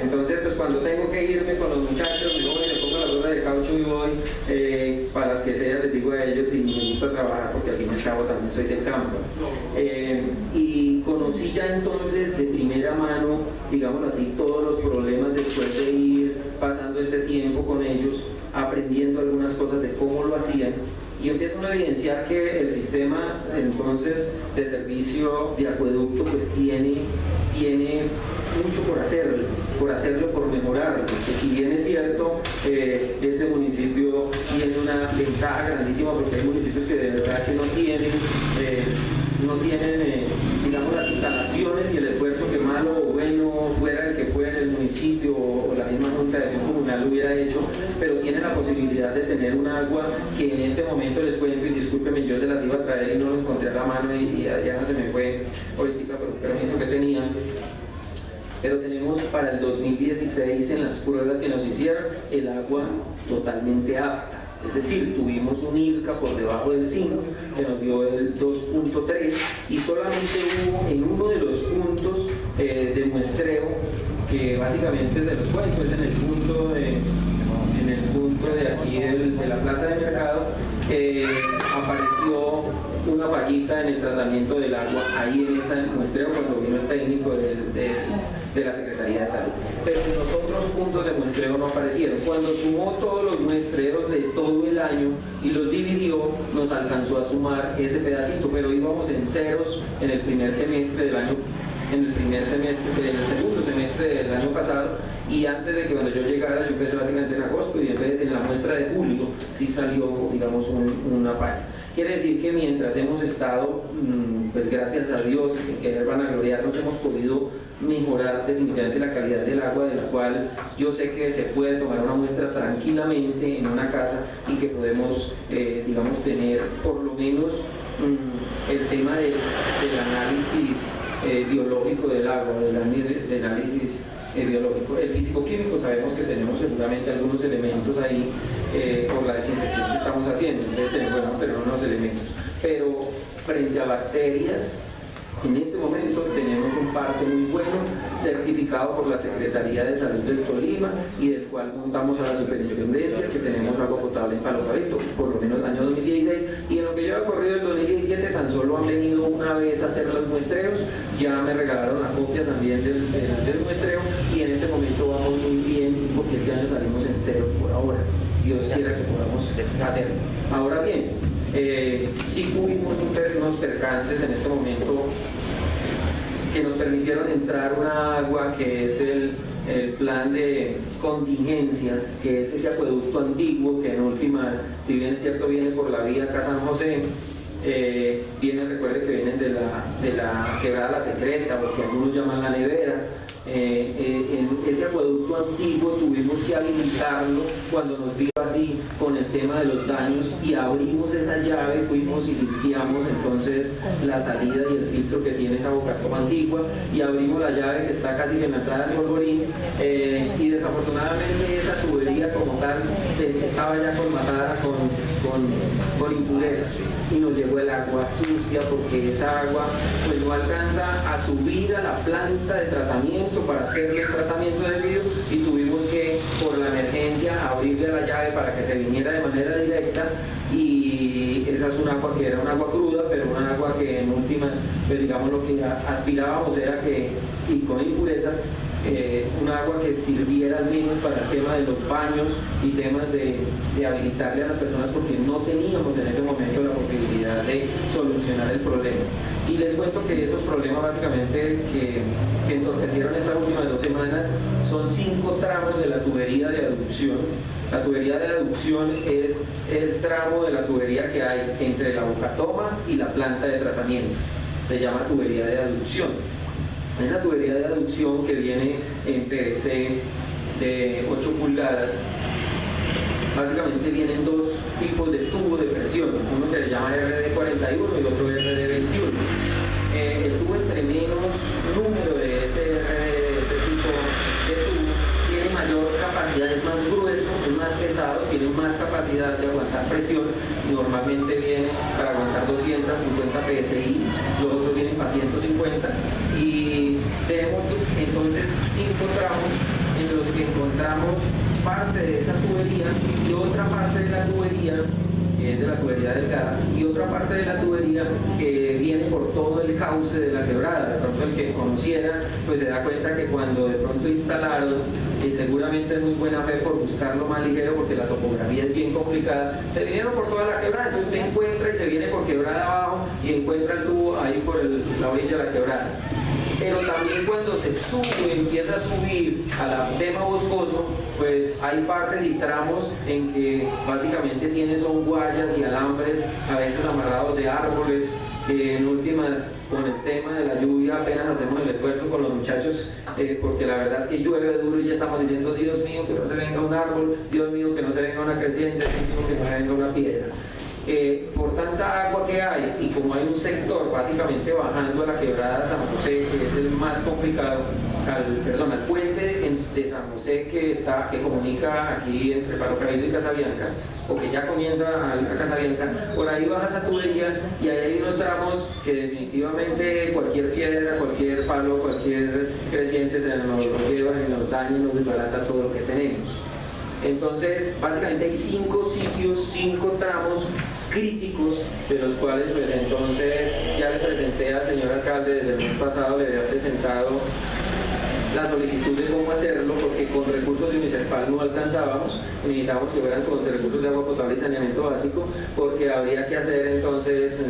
Entonces pues cuando tengo que irme con los muchachos, digo, bueno, le pongo la rueda de caucho y voy para las que sea, les digo a ellos y me gusta trabajar porque al fin y al cabo también soy del campo. Y conocí ya entonces de primera mano, digámoslo así, todos los problemas después de ir pasando este tiempo con ellos, aprendiendo algunas cosas de cómo lo hacían, y empiezo a evidenciar que el sistema entonces de servicio de acueducto pues tiene mucho por hacerlo, por mejorarlo, porque si bien es cierto, este municipio tiene una ventaja grandísima porque hay municipios que de verdad que no tienen digamos, las instalaciones y el esfuerzo que malo o bueno fuera el que fuera el municipio o la misma Junta de Acción Comunal hubiera hecho, pero tienen la posibilidad de tener un agua que en este momento les cuento, y discúlpenme, yo se las iba a traer y no lo encontré a la mano y ya se me fue ahorita por el permiso que tenía. Pero tenemos para el 2016 en las pruebas que nos hicieron el agua totalmente apta. Es decir, tuvimos un IRCA por debajo del 5 que nos dio el 2.3 y solamente hubo en uno de los puntos de muestreo, que básicamente se los cuento, es en el punto de aquí de la plaza de mercado, apareció una fallita en el tratamiento del agua ahí en ese muestreo cuando vino el técnico de la Secretaría de Salud. Pero en los otros puntos de muestreo no aparecieron. Cuando sumó todos los muestreos de todo el año y los dividió, nos alcanzó a sumar ese pedacito, pero íbamos en ceros en el primer semestre del año, en el segundo semestre del año pasado, y antes de que cuando yo llegara, yo empecé básicamente en agosto, y entonces en la muestra de julio sí salió, digamos, una falla. Quiere decir que mientras hemos estado, pues gracias a Dios, y sin querer vanagloriarnos, hemos podido mejorar definitivamente la calidad del agua, de la cual yo sé que se puede tomar una muestra tranquilamente en una casa y que podemos, digamos, tener por lo menos el tema del análisis biológico del agua, del análisis biológico. El físico-químico sabemos que tenemos seguramente algunos elementos ahí por la desinfección que estamos haciendo, entonces podemos tener unos elementos, pero frente a bacterias, en este momento tenemos un parte muy bueno, certificado por la Secretaría de Salud del Tolima, y del cual montamos a la superintendencia, que tenemos agua potable en Palo Cabello, por lo menos el año 2016, y en lo que yo he corrido el 2017 tan solo han venido una vez a hacer los muestreos, ya me regalaron la copia también del muestreo, y en este momento vamos muy bien, porque este año salimos en ceros por ahora. Dios quiera que podamos hacerlo. Ahora bien, sí tuvimos unos percances en este momento que nos permitieron entrar una agua que es el plan de contingencia, que es ese acueducto antiguo que en últimas, si bien es cierto, viene por la vía acá San José, recuerde que vienen de la quebrada La Secreta, porque algunos llaman la nevera. En ese acueducto antiguo tuvimos que habilitarlo cuando nos vio así con el tema de los daños, y abrimos esa llave, fuimos y limpiamos entonces la salida y el filtro que tiene esa bocatoma antigua, y abrimos la llave que está casi en la entrada del polvorín, y desafortunadamente esa tubería como tal estaba ya colmatada con impurezas, y nos llegó el agua sucia porque esa agua pues no alcanza a subir a la planta de tratamiento para hacerle el tratamiento debido, y tuvimos que por la emergencia abrirle la llave para que se viniera de manera directa, y esa es un agua que era un agua cruda, pero un agua que en últimas, pues digamos, lo que aspirábamos era que, y con impurezas, un agua que sirviera al menos para el tema de los baños y temas de habilitarle a las personas, porque no teníamos en ese momento la posibilidad de solucionar el problema. Y les cuento que esos problemas básicamente que entorpecieron estas últimas 2 semanas son 5 tramos de la tubería de aducción. La tubería de aducción es el tramo de la tubería que hay entre la bocatoma y la planta de tratamiento. Se llama tubería de aducción. Esa tubería de aducción, que viene en PVC de 8 pulgadas, básicamente vienen 2 tipos de tubo de presión, uno que se llama RD41 y otro RD21. El tubo entre menos número de ese tipo de tubo tiene mayor capacidad, es más grueso, es más pesado, tiene más capacidad de aguantar presión. Normalmente viene para aguantar 250 PSI, los otros vienen para 150, y tenemos entonces 5 tramos en los que encontramos parte de esa tubería y otra parte de la tubería, que es de la tubería delgada, y otra parte de la tubería que viene por todo el cauce de la quebrada. De pronto el que conociera pues se da cuenta que cuando de pronto instalaron, y seguramente es muy buena fe por buscarlo más ligero porque la topografía es bien complicada, se vinieron por toda la quebrada. Entonces usted encuentra y se viene por quebrada abajo y encuentra el tubo ahí por la orilla de la quebrada. Pero también cuando se sube, empieza a subir al tema boscoso, pues hay partes y tramos en que básicamente son guayas y alambres, a veces amarrados de árboles, que en últimas, con el tema de la lluvia, apenas hacemos el esfuerzo con los muchachos, porque la verdad es que llueve duro y ya estamos diciendo: Dios mío, que no se venga un árbol, Dios mío, que no se venga una creciente, Dios mío, que no se venga una piedra. Por tanta agua que hay, y como hay un sector básicamente bajando a la quebrada de San José, que es el más complicado, al puente de San José que comunica aquí entre Palo Cabildo y Casabianca, o que ya comienza a Casabianca, por ahí baja esa tubería y ahí hay unos tramos que definitivamente cualquier piedra, cualquier palo, cualquier creciente se nos lo lleva y nos daña y nos desbarata todo lo que tenemos. Entonces, básicamente hay 5 sitios, 5 tramos críticos, de los cuales pues entonces ya le presenté al señor alcalde desde el mes pasado, le había presentado la solicitud de cómo hacerlo, porque con recursos de Unicerpal no alcanzábamos, necesitábamos que fueran con recursos de agua potable y saneamiento básico, porque habría que hacer entonces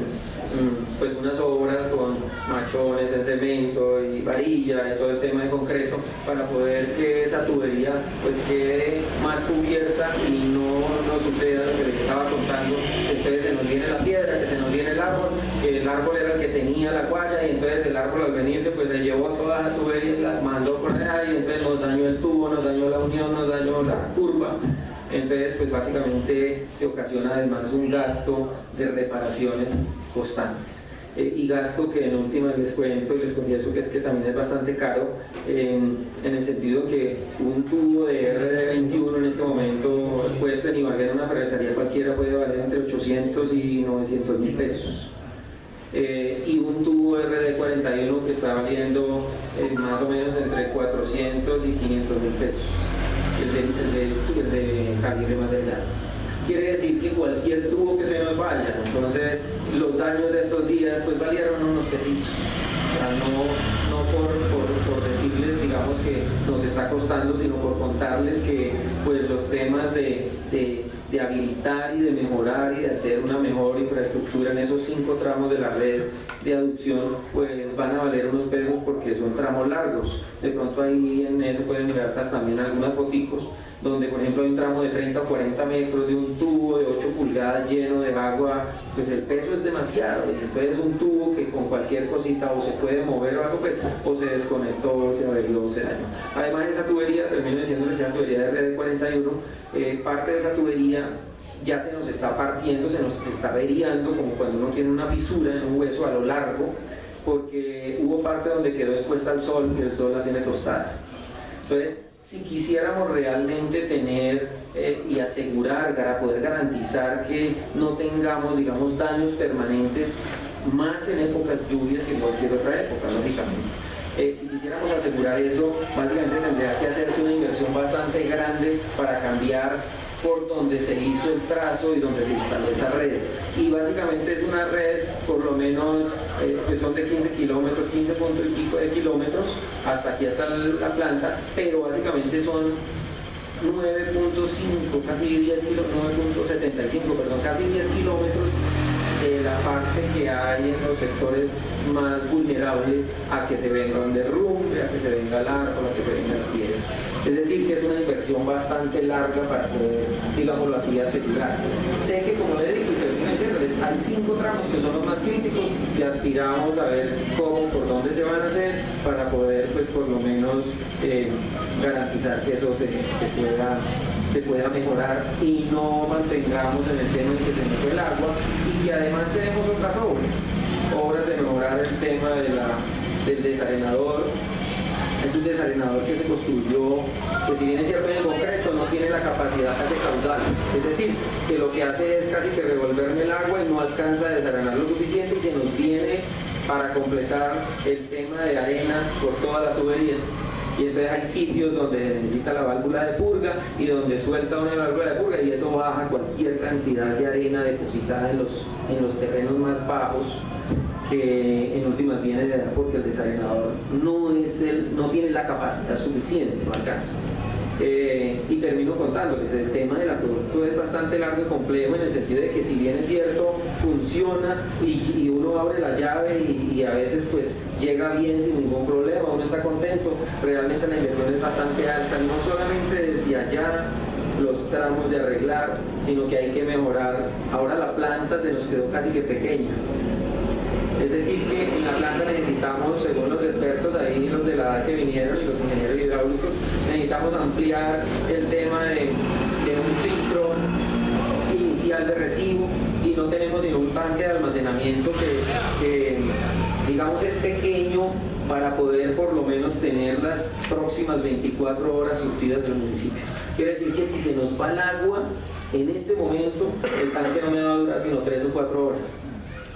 pues unas obras con machones en cemento y varilla y todo el tema de concreto, para poder que esa tubería pues quede más cubierta y no suceda lo que les estaba contando. Entonces se nos viene la piedra, que se nos viene el árbol, que el árbol era el que tenía la guaya, y entonces el árbol al venirse pues se llevó toda la tubería y la mandó por allá, y entonces nos dañó el tubo, nos dañó la unión, nos dañó la curva. Entonces pues básicamente se ocasiona además un gasto de reparaciones constantes. Y gasto que en última les cuento y les confieso que es que también es bastante caro, en el sentido que un tubo de RD21 en este momento cuesta, ni valer en una ferretería cualquiera, puede valer entre 800 y 900 mil pesos. Y un tubo RD41 que está valiendo más o menos entre 400 y 500 mil pesos, el de calibre más delgado. Quiere decir que cualquier tubo que se nos vaya, entonces los daños de estos días pues valieron unos pesitos. O sea, no por decirles, digamos, que nos está costando, sino por contarles que pues los temas de habilitar y de mejorar y de hacer una mejor infraestructura en esos 5 tramos de la red de aducción pues van a valer unos pesos, porque son tramos largos. De pronto ahí en eso pueden mirar también algunas foticos donde por ejemplo hay un tramo de 30 o 40 metros de un tubo de 8 pulgadas lleno de agua, pues el peso es demasiado, y entonces un tubo que con cualquier cosita o se puede mover o algo, pues o se desconectó, o se averió, o se dañó. Además esa tubería, termino diciéndoles, la tubería de RD41, parte de esa tubería ya se nos está partiendo, se nos está averiando, como cuando uno tiene una fisura en un hueso a lo largo, porque hubo parte donde quedó expuesta al sol y el sol la tiene tostada. Entonces, si quisiéramos realmente tener y asegurar, para poder garantizar que no tengamos, digamos, daños permanentes, más en épocas lluvias que en cualquier otra época, lógicamente. Si quisiéramos asegurar eso, básicamente tendría que hacerse una inversión bastante grande para cambiar por donde se hizo el trazo y donde se instaló esa red. Y básicamente es una red, por lo menos, que son de 15 kilómetros, 15 punto y pico de kilómetros, hasta aquí hasta la planta, pero básicamente son 9.5, casi 10 kilómetros, 9.75, perdón, casi 10 kilómetros de la parte que hay en los sectores más vulnerables a que se venga un derrumbe, a que se venga el arco, a que se venga el piedra. Es decir, que es una inversión bastante larga para poder, digámoslo así, asegurar. Sé que, como le digo, hay 5 tramos que son los más críticos y aspiramos a ver cómo, por dónde se van a hacer para poder, pues, por lo menos garantizar que eso se pueda mejorar y no mantengamos en el tema en que se mete el agua, y que además tenemos otras obras de mejorar el tema del desarenador. Es un desarenador que se construyó, que si bien es cierto en concreto, no tiene la capacidad que hace caudal. Es decir, que lo que hace es casi que revolverme el agua y no alcanza a desarenar lo suficiente, y se nos viene para completar el tema de arena por toda la tubería. Y entonces hay sitios donde se necesita la válvula de purga y donde suelta una válvula de purga, y eso baja cualquier cantidad de arena depositada en los terrenos más bajos, que en últimas viene de edad porque el desarenador no tiene la capacidad suficiente, no alcanza. Y termino contándoles, el tema del acueducto es bastante largo y complejo, en el sentido de que, si bien es cierto, funciona y uno abre la llave y a veces pues llega bien sin ningún problema, uno está contento, realmente la inversión es bastante alta, no solamente desde allá los tramos de arreglar, sino que hay que mejorar. Ahora la planta se nos quedó casi que pequeña. Es decir, que en la planta necesitamos, según los expertos ahí, los de la edad que vinieron y los ingenieros hidráulicos, necesitamos ampliar el tema de un filtro inicial de resibo, y no tenemos sino un tanque de almacenamiento que digamos es pequeño para poder por lo menos tener las próximas 24 horas surtidas del municipio. Quiere decir que si se nos va el agua, en este momento el tanque no me va a durar sino 3 o 4 horas.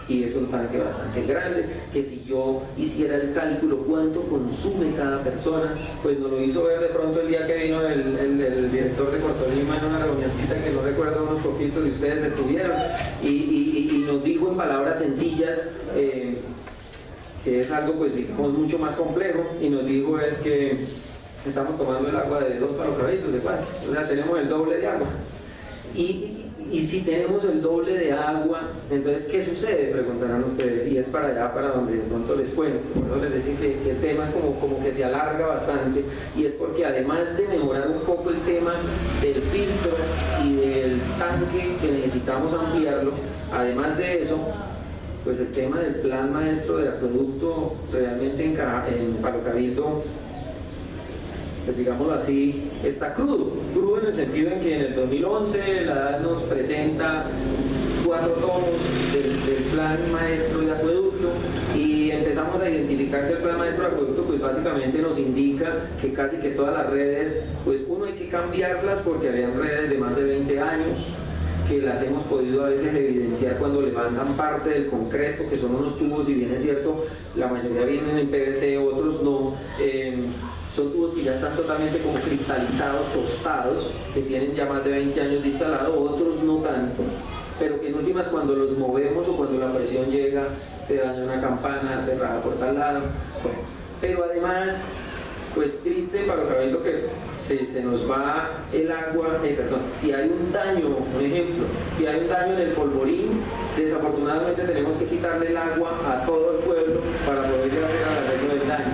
Y es un tanque bastante grande, que si yo hiciera el cálculo cuánto consume cada persona, pues nos lo hizo ver de pronto el día que vino el director de Cortolima en una reunioncita que no recuerdo, unos poquitos de ustedes estuvieron, y nos dijo en palabras sencillas, que es algo pues digamos mucho más complejo, y nos dijo es que estamos tomando el agua de 2 palocabitos, de 4, o sea, tenemos el doble de agua. Y si tenemos el doble de agua, entonces ¿qué sucede? Preguntarán ustedes, y es para allá, para donde de pronto les cuento. Por eso les decía que el tema es como que se alarga bastante, y es porque además de mejorar un poco el tema del filtro y del tanque, que necesitamos ampliarlo, además de eso, pues el tema del plan maestro de acueducto realmente en Palo Cabildo, pues digámoslo así, está crudo en el sentido en que en el 2011 la DAT nos presenta 4 tomos del plan maestro de acueducto, y empezamos a identificar que el plan maestro de acueducto pues básicamente nos indica que casi que todas las redes, pues uno hay que cambiarlas porque habían redes de más de 20 años, que las hemos podido a veces evidenciar cuando levantan parte del concreto, que son unos tubos, si bien es cierto, la mayoría vienen en PVC, otros no. Son tubos que ya están totalmente como cristalizados, tostados, que tienen ya más de 20 años de instalado, otros no tanto, pero que en últimas cuando los movemos o cuando la presión llega, se daña una campana cerrada por tal lado. Bueno, pero además, pues triste para Cabildo que se nos va el agua, si hay un daño, un ejemplo, si hay un daño en el polvorín, desafortunadamente tenemos que quitarle el agua a todo el pueblo para poder hacer el arreglo del daño.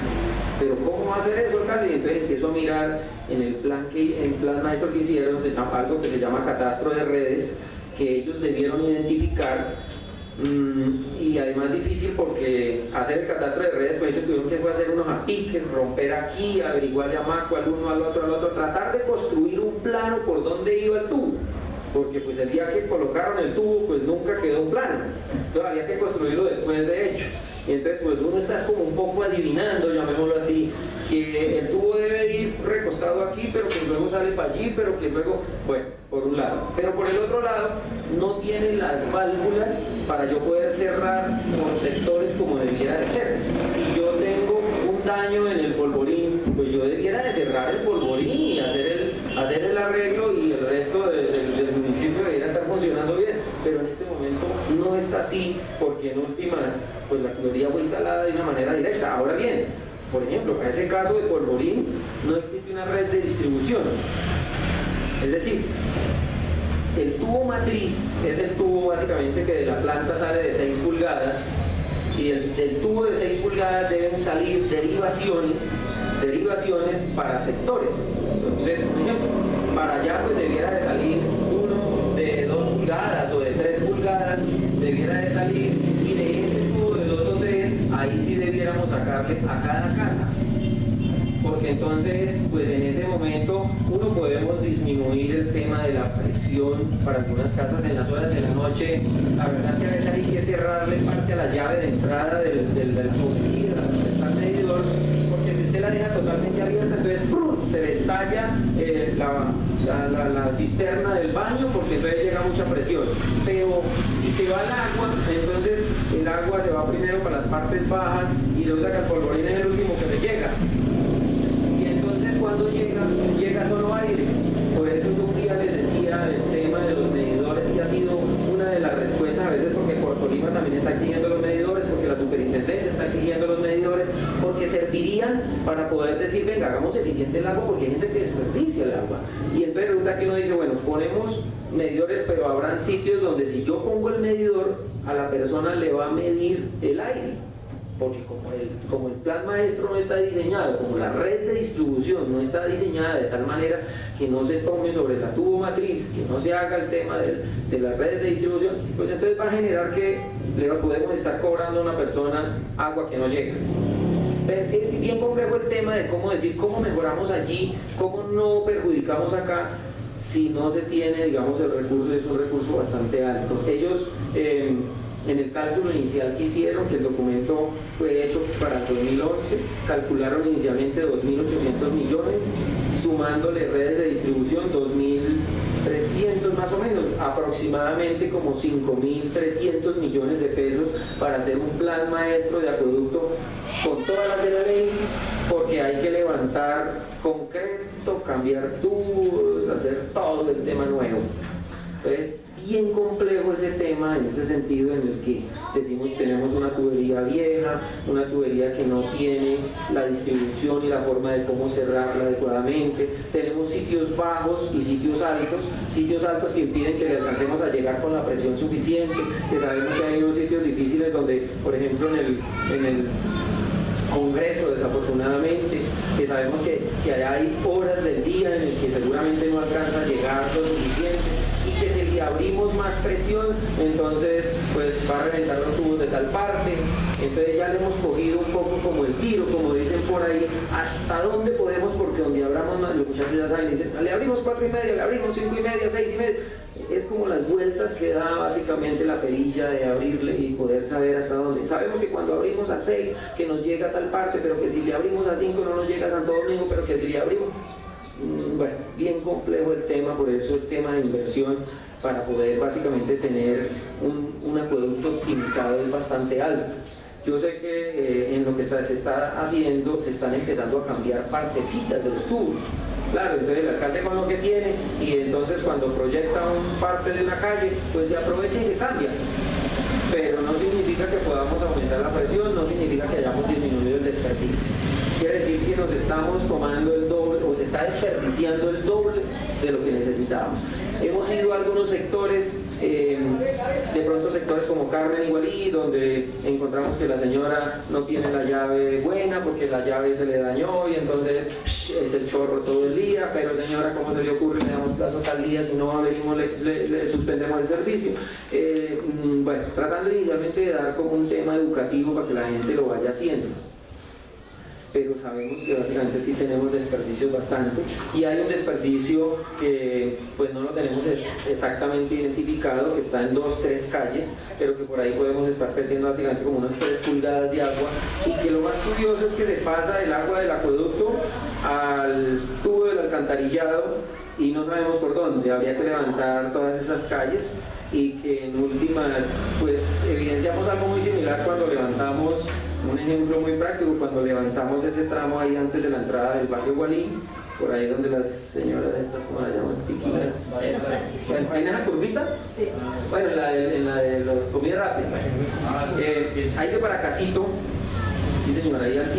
Pero ¿cómo va a hacer eso, alcalde? Y entonces empiezo a mirar en el plan maestro que hicieron, se llama algo que se llama catastro de redes, que ellos debieron identificar, y además difícil porque hacer el catastro de redes, pues ellos tuvieron que hacer unos apiques, romper aquí, averiguarle a Marco, al uno, al otro, tratar de construir un plano por dónde iba el tubo, porque pues el día que colocaron el tubo, pues nunca quedó un plano, entonces había que construirlo después de hecho. Y entonces pues uno está como un poco adivinando, llamémoslo así, que el tubo debe ir recostado aquí, pero que luego sale para allí, pero que luego, bueno, por un lado. Pero por el otro lado, no tiene las válvulas para yo poder cerrar por sectores como debiera de ser. Si yo tengo un daño en el polvorín, pues yo debiera de cerrar el polvorín y hacer hacer el arreglo y el resto del municipio debería estar funcionando bien, pero en este momento no está así, porque en últimas, pues la tubería fue instalada de una manera directa. Ahora bien, por ejemplo, en ese caso de Polvorín no existe una red de distribución, es decir, el tubo matriz es el tubo básicamente que de la planta sale de 6 pulgadas y del tubo de 6 pulgadas deben salir derivaciones para sectores. Entonces, por ejemplo, para allá pues debiera de salir uno de 2 pulgadas o de 3 pulgadas, debiera de salir, y de ese tubo de 2 o 3, ahí sí debiéramos sacarle a cada casa. Porque entonces, pues en ese momento, uno podemos disminuir el tema de la presión para algunas casas en las horas de la noche. La verdad es que a veces hay que cerrarle parte a la llave de entrada de la tubería, donde está el medidor, porque si usted la deja totalmente abierta, entonces ¡prum!, se le estalla la cisterna del baño, porque entonces llega mucha presión. Pero si se va el agua, entonces el agua se va primero para las partes bajas y luego que el polvorín es el último que le llega. Cuando llega solo aire. Por eso yo un día les decía del tema de los medidores, que ha sido una de las respuestas, a veces porque Cortolima también está exigiendo los medidores, porque la superintendencia está exigiendo los medidores, porque servirían para poder decir, venga, hagamos eficiente el agua, porque hay gente que desperdicia el agua. Y entonces resulta que uno dice, bueno, ponemos medidores, pero habrán sitios donde si yo pongo el medidor, a la persona le va a medir el aire. Porque como el plan maestro no está diseñado, como la red de distribución no está diseñada de tal manera que no se tome sobre la tubo matriz, que no se haga el tema de las redes de distribución, pues entonces va a generar que le podemos estar cobrando a una persona agua que no llega. Entonces es bien complejo el tema de cómo decir, cómo mejoramos allí, cómo no perjudicamos acá, si no se tiene, digamos, el recurso, es un recurso bastante alto. Ellos en el cálculo inicial que hicieron, que el documento fue hecho para el 2011, calcularon inicialmente 2.800 millones, sumándole redes de distribución 2.300 más o menos, aproximadamente como 5.300 millones de pesos para hacer un plan maestro de acueducto con todas las de la ley, porque hay que levantar concreto, cambiar tubos, hacer todo el tema nuevo. Entonces, bien complejo ese tema en ese sentido, en el que decimos tenemos una tubería vieja, una tubería que no tiene la distribución y la forma de cómo cerrarla adecuadamente, tenemos sitios bajos y sitios altos que impiden que le alcancemos a llegar con la presión suficiente, que sabemos que hay unos sitios difíciles donde, por ejemplo, en el Congreso, desafortunadamente, que sabemos que hay horas del día en el que seguramente no alcanza a llegar lo suficiente, y que si le abrimos más presión, entonces pues va a reventar los tubos de tal parte. Entonces ya le hemos cogido un poco como el tiro, como dicen por ahí, hasta dónde podemos, porque donde abramos más, los muchachos ya saben, dicen, le abrimos 4,5, le abrimos 5,5, 6,5. Es como las vueltas que da básicamente la perilla de abrirle y poder saber hasta dónde. Sabemos que cuando abrimos a 6, que nos llega a tal parte, pero que si le abrimos a 5 no nos llega a Santo Domingo, pero que si le abrimos... Bueno, bien complejo el tema, por eso el tema de inversión para poder básicamente tener un acueducto optimizado es bastante alto. Yo sé que en lo que se está haciendo se están empezando a cambiar partecitas de los tubos. Claro, entonces el alcalde con lo que tiene, y entonces cuando proyecta parte de una calle, pues se aprovecha y se cambia. Pero no significa que podamos aumentar la presión, no significa que hayamos disminuido el desperdicio. Quiere decir que nos estamos tomando el doble, o se está desperdiciando el doble de lo que necesitábamos. Hemos ido a algunos sectores, de pronto sectores como Carmen Igualí, donde encontramos que la señora no tiene la llave buena porque la llave se le dañó y entonces es el chorro todo el día, pero señora, ¿cómo se le ocurre? Le damos plazo tal día, si no venimos le suspendemos el servicio. Bueno, tratando inicialmente de dar como un tema educativo para que la gente lo vaya haciendo. Pero sabemos que básicamente sí tenemos desperdicios bastantes, y hay un desperdicio que pues no lo tenemos exactamente identificado, que está en 2, 3 calles, pero que por ahí podemos estar perdiendo básicamente como unas 3 pulgadas de agua, y que lo más curioso es que se pasa el agua del acueducto al tubo del alcantarillado y no sabemos por dónde. Habría que levantar todas esas calles, y que en últimas pues evidenciamos algo muy similar cuando levantamos, un ejemplo muy práctico, cuando levantamos ese tramo ahí antes de la entrada del barrio Gualín, por ahí donde las señoras estas, ¿cómo las llaman? Piquitas. ¿Ahí en esa curvita? Sí. Bueno, en la de las comidas rápidas. Ahí de Paracasito, sí señora, ahí al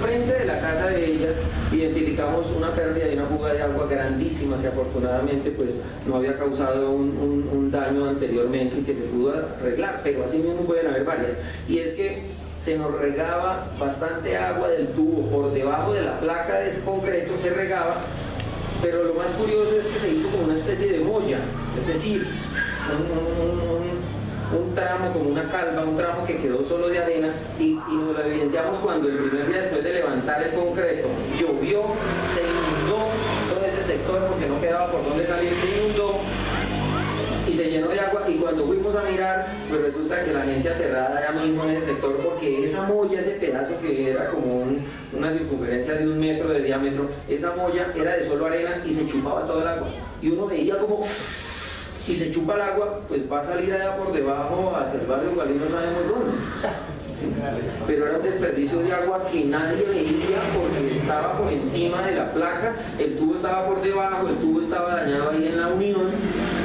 frente de la casa de ellas identificamos una pérdida y una fuga de agua grandísima que afortunadamente pues no había causado un daño anteriormente y que se pudo arreglar, pero así mismo pueden haber varias. Y es que se nos regaba bastante agua del tubo por debajo de la placa de ese concreto, se regaba, pero lo más curioso es que se hizo como una especie de molla, es decir, un tramo, como una calva, un tramo que quedó solo de arena y nos lo evidenciamos cuando el primer día después de levantar el concreto llovió, se inundó todo ese sector porque no quedaba por dónde salir, se inundó y se llenó de agua, y cuando fuimos a mirar pues resulta que la gente aterrada ya mismo en ese sector porque esa molla, ese pedazo que era como una circunferencia de 1 metro de diámetro, esa molla era de solo arena y se chupaba todo el agua y uno veía como y se chupa el agua, pues va a salir allá por debajo hacia el barrio igual y no sabemos dónde. Sí. Pero era un desperdicio de agua que nadie veía porque estaba por encima de la placa, el tubo estaba por debajo, el tubo estaba dañado ahí en la unión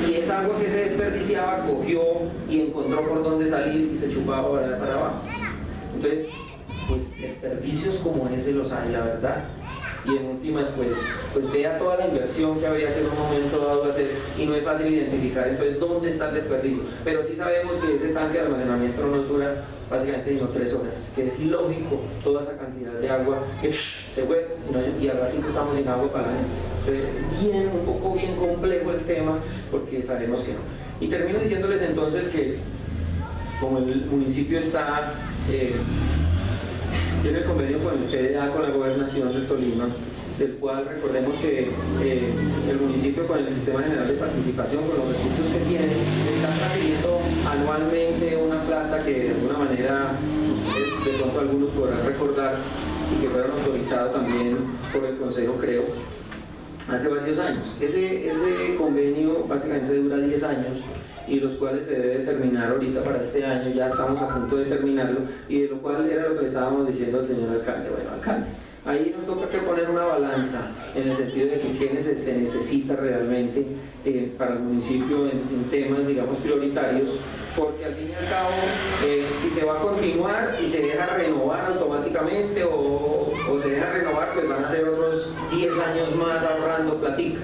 y esa agua que se desperdiciaba cogió y encontró por dónde salir y se chupaba para abajo. Entonces, pues desperdicios como ese los hay, la verdad. Y en últimas pues vea toda la inversión que habría que en un momento dado hacer y no es fácil identificar entonces dónde está el desperdicio, pero sí sabemos que ese tanque de almacenamiento no nos dura básicamente sino 3 horas, que es ilógico toda esa cantidad de agua que se fue y al ratito estamos sin agua para la gente. Entonces un poco bien complejo el tema porque sabemos que no. Y termino diciéndoles entonces que como el municipio está tiene el convenio con el PDA, con la Gobernación del Tolima, del cual recordemos que el municipio con el Sistema General de Participación, con los recursos que tiene, está transfiriendo anualmente una plata que de alguna manera ustedes, de pronto algunos podrán recordar y que fueron autorizados también por el Consejo, creo, hace varios años. Ese convenio básicamente dura 10 años y los cuales se debe terminar ahorita para este año, ya estamos a punto de terminarlo, y de lo cual era lo que le estábamos diciendo al señor alcalde. Bueno, alcalde, ahí nos toca que poner una balanza en el sentido de que qué se necesita realmente para el municipio en temas, digamos, prioritarios, porque al fin y al cabo, si se va a continuar y se deja renovar automáticamente o se deja renovar, pues van a ser otros 10 años más ahorrando platica.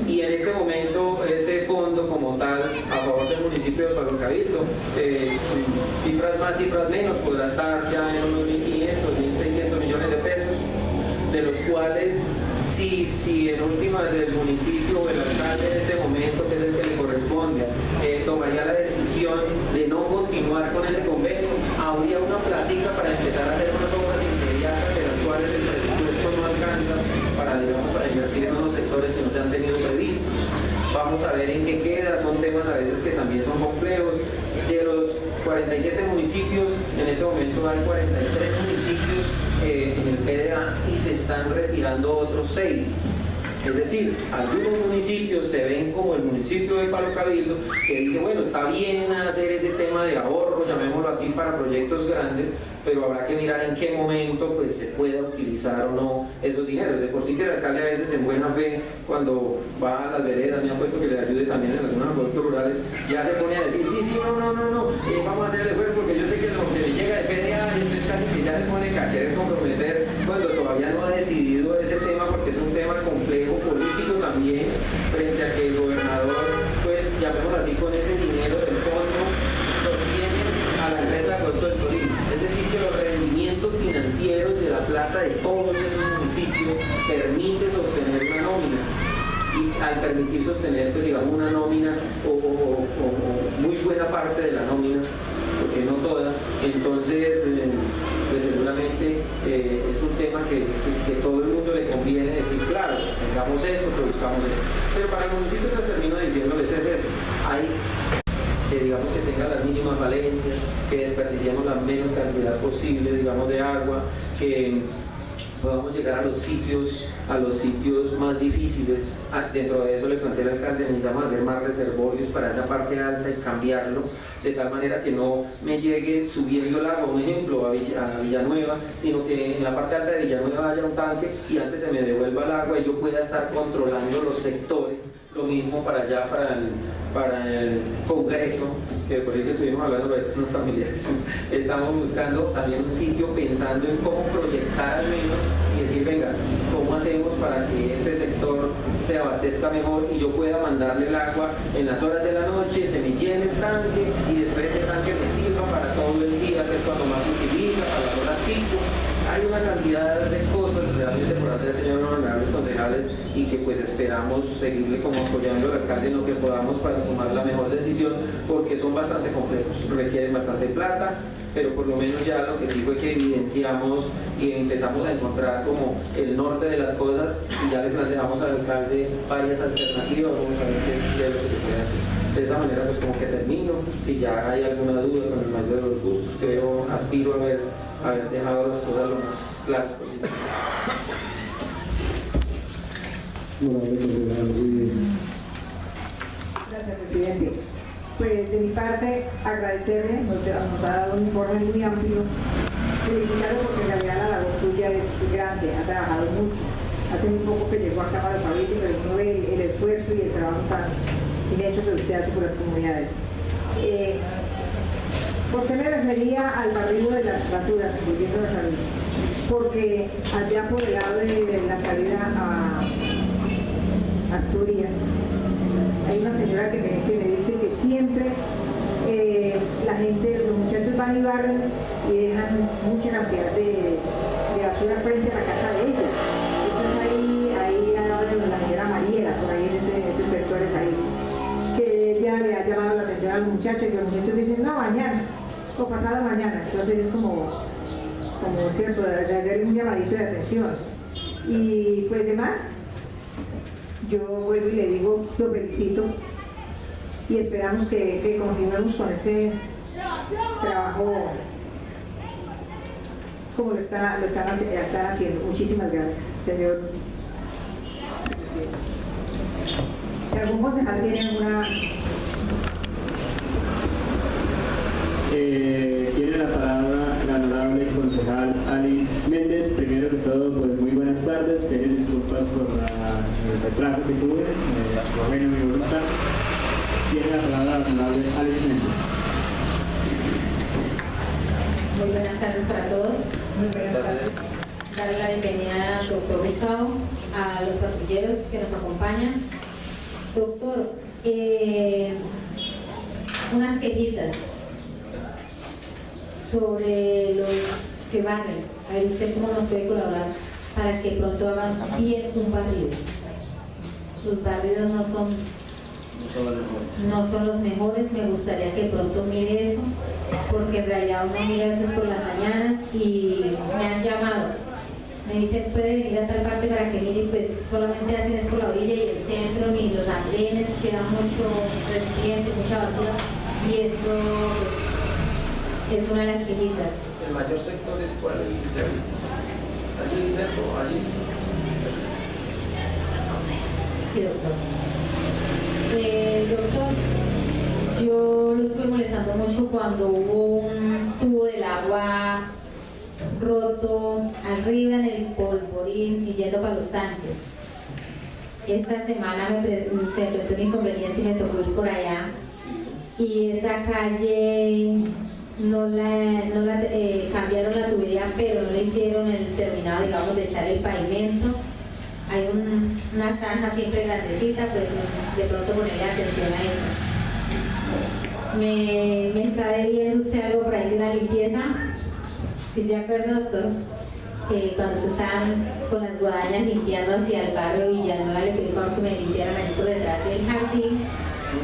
Y en este momento ese fondo como tal a favor del municipio de Palo Cabildo, cifras más, cifras menos, podrá estar ya en unos 1.500, 1.600 millones de pesos, de los cuales si en últimas el municipio o el alcalde en este momento, que es el que le corresponde, tomaría la decisión de no continuar con ese convenio, habría una plática para empezar a hacer unas obras inmediatas de las cuales el presupuesto no alcanza para invertir en unos sectores que no se han tenido previstos. Vamos a ver en qué queda, son temas a veces que también son complejos. De los 47 municipios, en este momento hay 43 municipios en el PDA y se están retirando otros 6. Es decir, algunos municipios se ven como el municipio de Palo Cabildo, que dice, bueno, está bien hacer ese tema de ahorro, llamémoslo así, para proyectos grandes, pero habrá que mirar en qué momento pues, se pueda utilizar o no esos dineros. De por sí que el alcalde a veces en buena fe, cuando va a las veredas, me ha puesto que le ayude también en algunos aspectos rurales, ya se pone a decir, sí, no, vamos a hacer el esfuerzo porque yo sé que lo que me llega de PDA, entonces casi que ya se pone a querer comprometer cuando todavía no ha decidido ese tema, porque es un tema complejo político también, frente a que el gobernador, pues llamémoslo así, con ese dinero del fondo sostiene a la empresa Acueducto del Tolima. Es decir, que los rendimientos financieros de la plata de todos esos municipios permite sostener una nómina. Y al permitir sostener, pues, digamos, una nómina o muy buena parte de la nómina, porque no toda, entonces pues seguramente es un tema que todo el mundo le conviene decir, claro, tengamos esto, produzcamos esto. Pero para el municipio les termino diciéndoles es eso, hay que digamos que tenga las mínimas falencias, que desperdiciemos la menos cantidad posible, digamos, de agua, que podamos llegar a los sitios más difíciles. Dentro de eso le planteé al alcalde, necesitamos hacer más reservorios para esa parte alta y cambiarlo, de tal manera que no me llegue subiendo el agua, un ejemplo, a Villanueva, sino que en la parte alta de Villanueva haya un tanque y antes se me devuelva el agua y yo pueda estar controlando los sectores. Lo mismo para allá, para el Congreso, que por cierto estuvimos hablando con unos familiares. Estamos buscando también un sitio pensando en cómo proyectar al menos y decir, venga, ¿cómo hacemos para que este sector se abastezca mejor y yo pueda mandarle el agua en las horas de la noche, se me llene el tanque y después ese tanque me sirva para todo el día, que es cuando más se utiliza, para las horas pico? Hay una cantidad de cosas realmente por hacer, señores honorables concejales, y que pues esperamos seguirle como apoyando al alcalde en lo que podamos para tomar la mejor decisión, porque son bastante complejos, requieren bastante plata, pero por lo menos ya lo que sí fue que evidenciamos y empezamos a encontrar como el norte de las cosas y ya le planteamos al alcalde varias alternativas, vamos a ver qué es lo que se puede hacer. De esa manera pues como que termino, si ya hay alguna duda con el mayor de los gustos, creo, aspiro a haber dejado las cosas lo más claras posible. Gracias, presidente. Pues de mi parte, agradecerle, nos ha dado un informe muy amplio, felicitarlo porque en realidad la labor tuya es grande, ha trabajado mucho. Hace muy poco que llegó a Cámara de Fabricio, pero uno ve el esfuerzo y el trabajo tan bien hecho que usted hace por las comunidades. ¿Por qué me refería al barrido de las basuras, incluyendo las salidas? Porque allá por el lado de la salida a Asturias, hay una señora que me dice que siempre la gente, los muchachos van y barren y dejan mucha cantidad de basura frente a la casa de ella. Entonces ahí al lado de la señora Mariela, por ahí en esos sectores ahí, que ella le ha llamado la atención a los muchachos y los muchachos dicen, no, mañana o pasado mañana. Entonces es como cierto, de hacer un llamadito de atención. Y pues demás, yo vuelvo y le digo, lo felicito y esperamos que continuemos con este trabajo como lo están haciendo. Muchísimas gracias, señor presidente. Si algún concejal tiene alguna... Tiene la palabra la honorable concejal Alice Méndez. Primero que todo, pues muy buenas tardes. Pido disculpas por el retraso que tuve, bueno, mi voluntad. Tiene la palabra la honorable Alice Méndez. Muy buenas tardes para todos. Muy buenas tardes. Darle la bienvenida al doctor Gustavo, a los patrulleros que nos acompañan. Doctor, unas quejitas sobre los que barren. A ver, ¿usted cómo nos puede colaborar para que pronto hagan bien un barrido? Sus barridos no son los mejores. Me gustaría que pronto mire eso, porque en realidad uno mira a veces por las mañanas y me han llamado. Me dicen, puede venir a tal parte para que mire, pues solamente hacen es por la orilla y el centro, ni los andenes, queda mucho recipiente, mucha basura, y eso es una de las quejitas. ¿El mayor sector es cuál se ha visto? ¿Allí cerco? ¿Allí? Sí, doctor. Doctor, yo lo estuve molestando mucho cuando hubo un tubo del agua roto arriba en el polvorín y yendo para los tanques. Esta semana se me presentó un inconveniente y me tocó ir por allá. Y esa calle no la cambiaron la tubería, pero no le hicieron el terminado, digamos, de echar el pavimento. Hay una zanja siempre grandecita, pues de pronto ponerle atención a eso. Me está debiendo usted algo por ahí de una limpieza. ¿Sí se acuerda, doctor? Cuando se estaban con las guadañas limpiando hacia el barrio Villanueva, le pedí por que me limpiaran allí por detrás del jardín. Y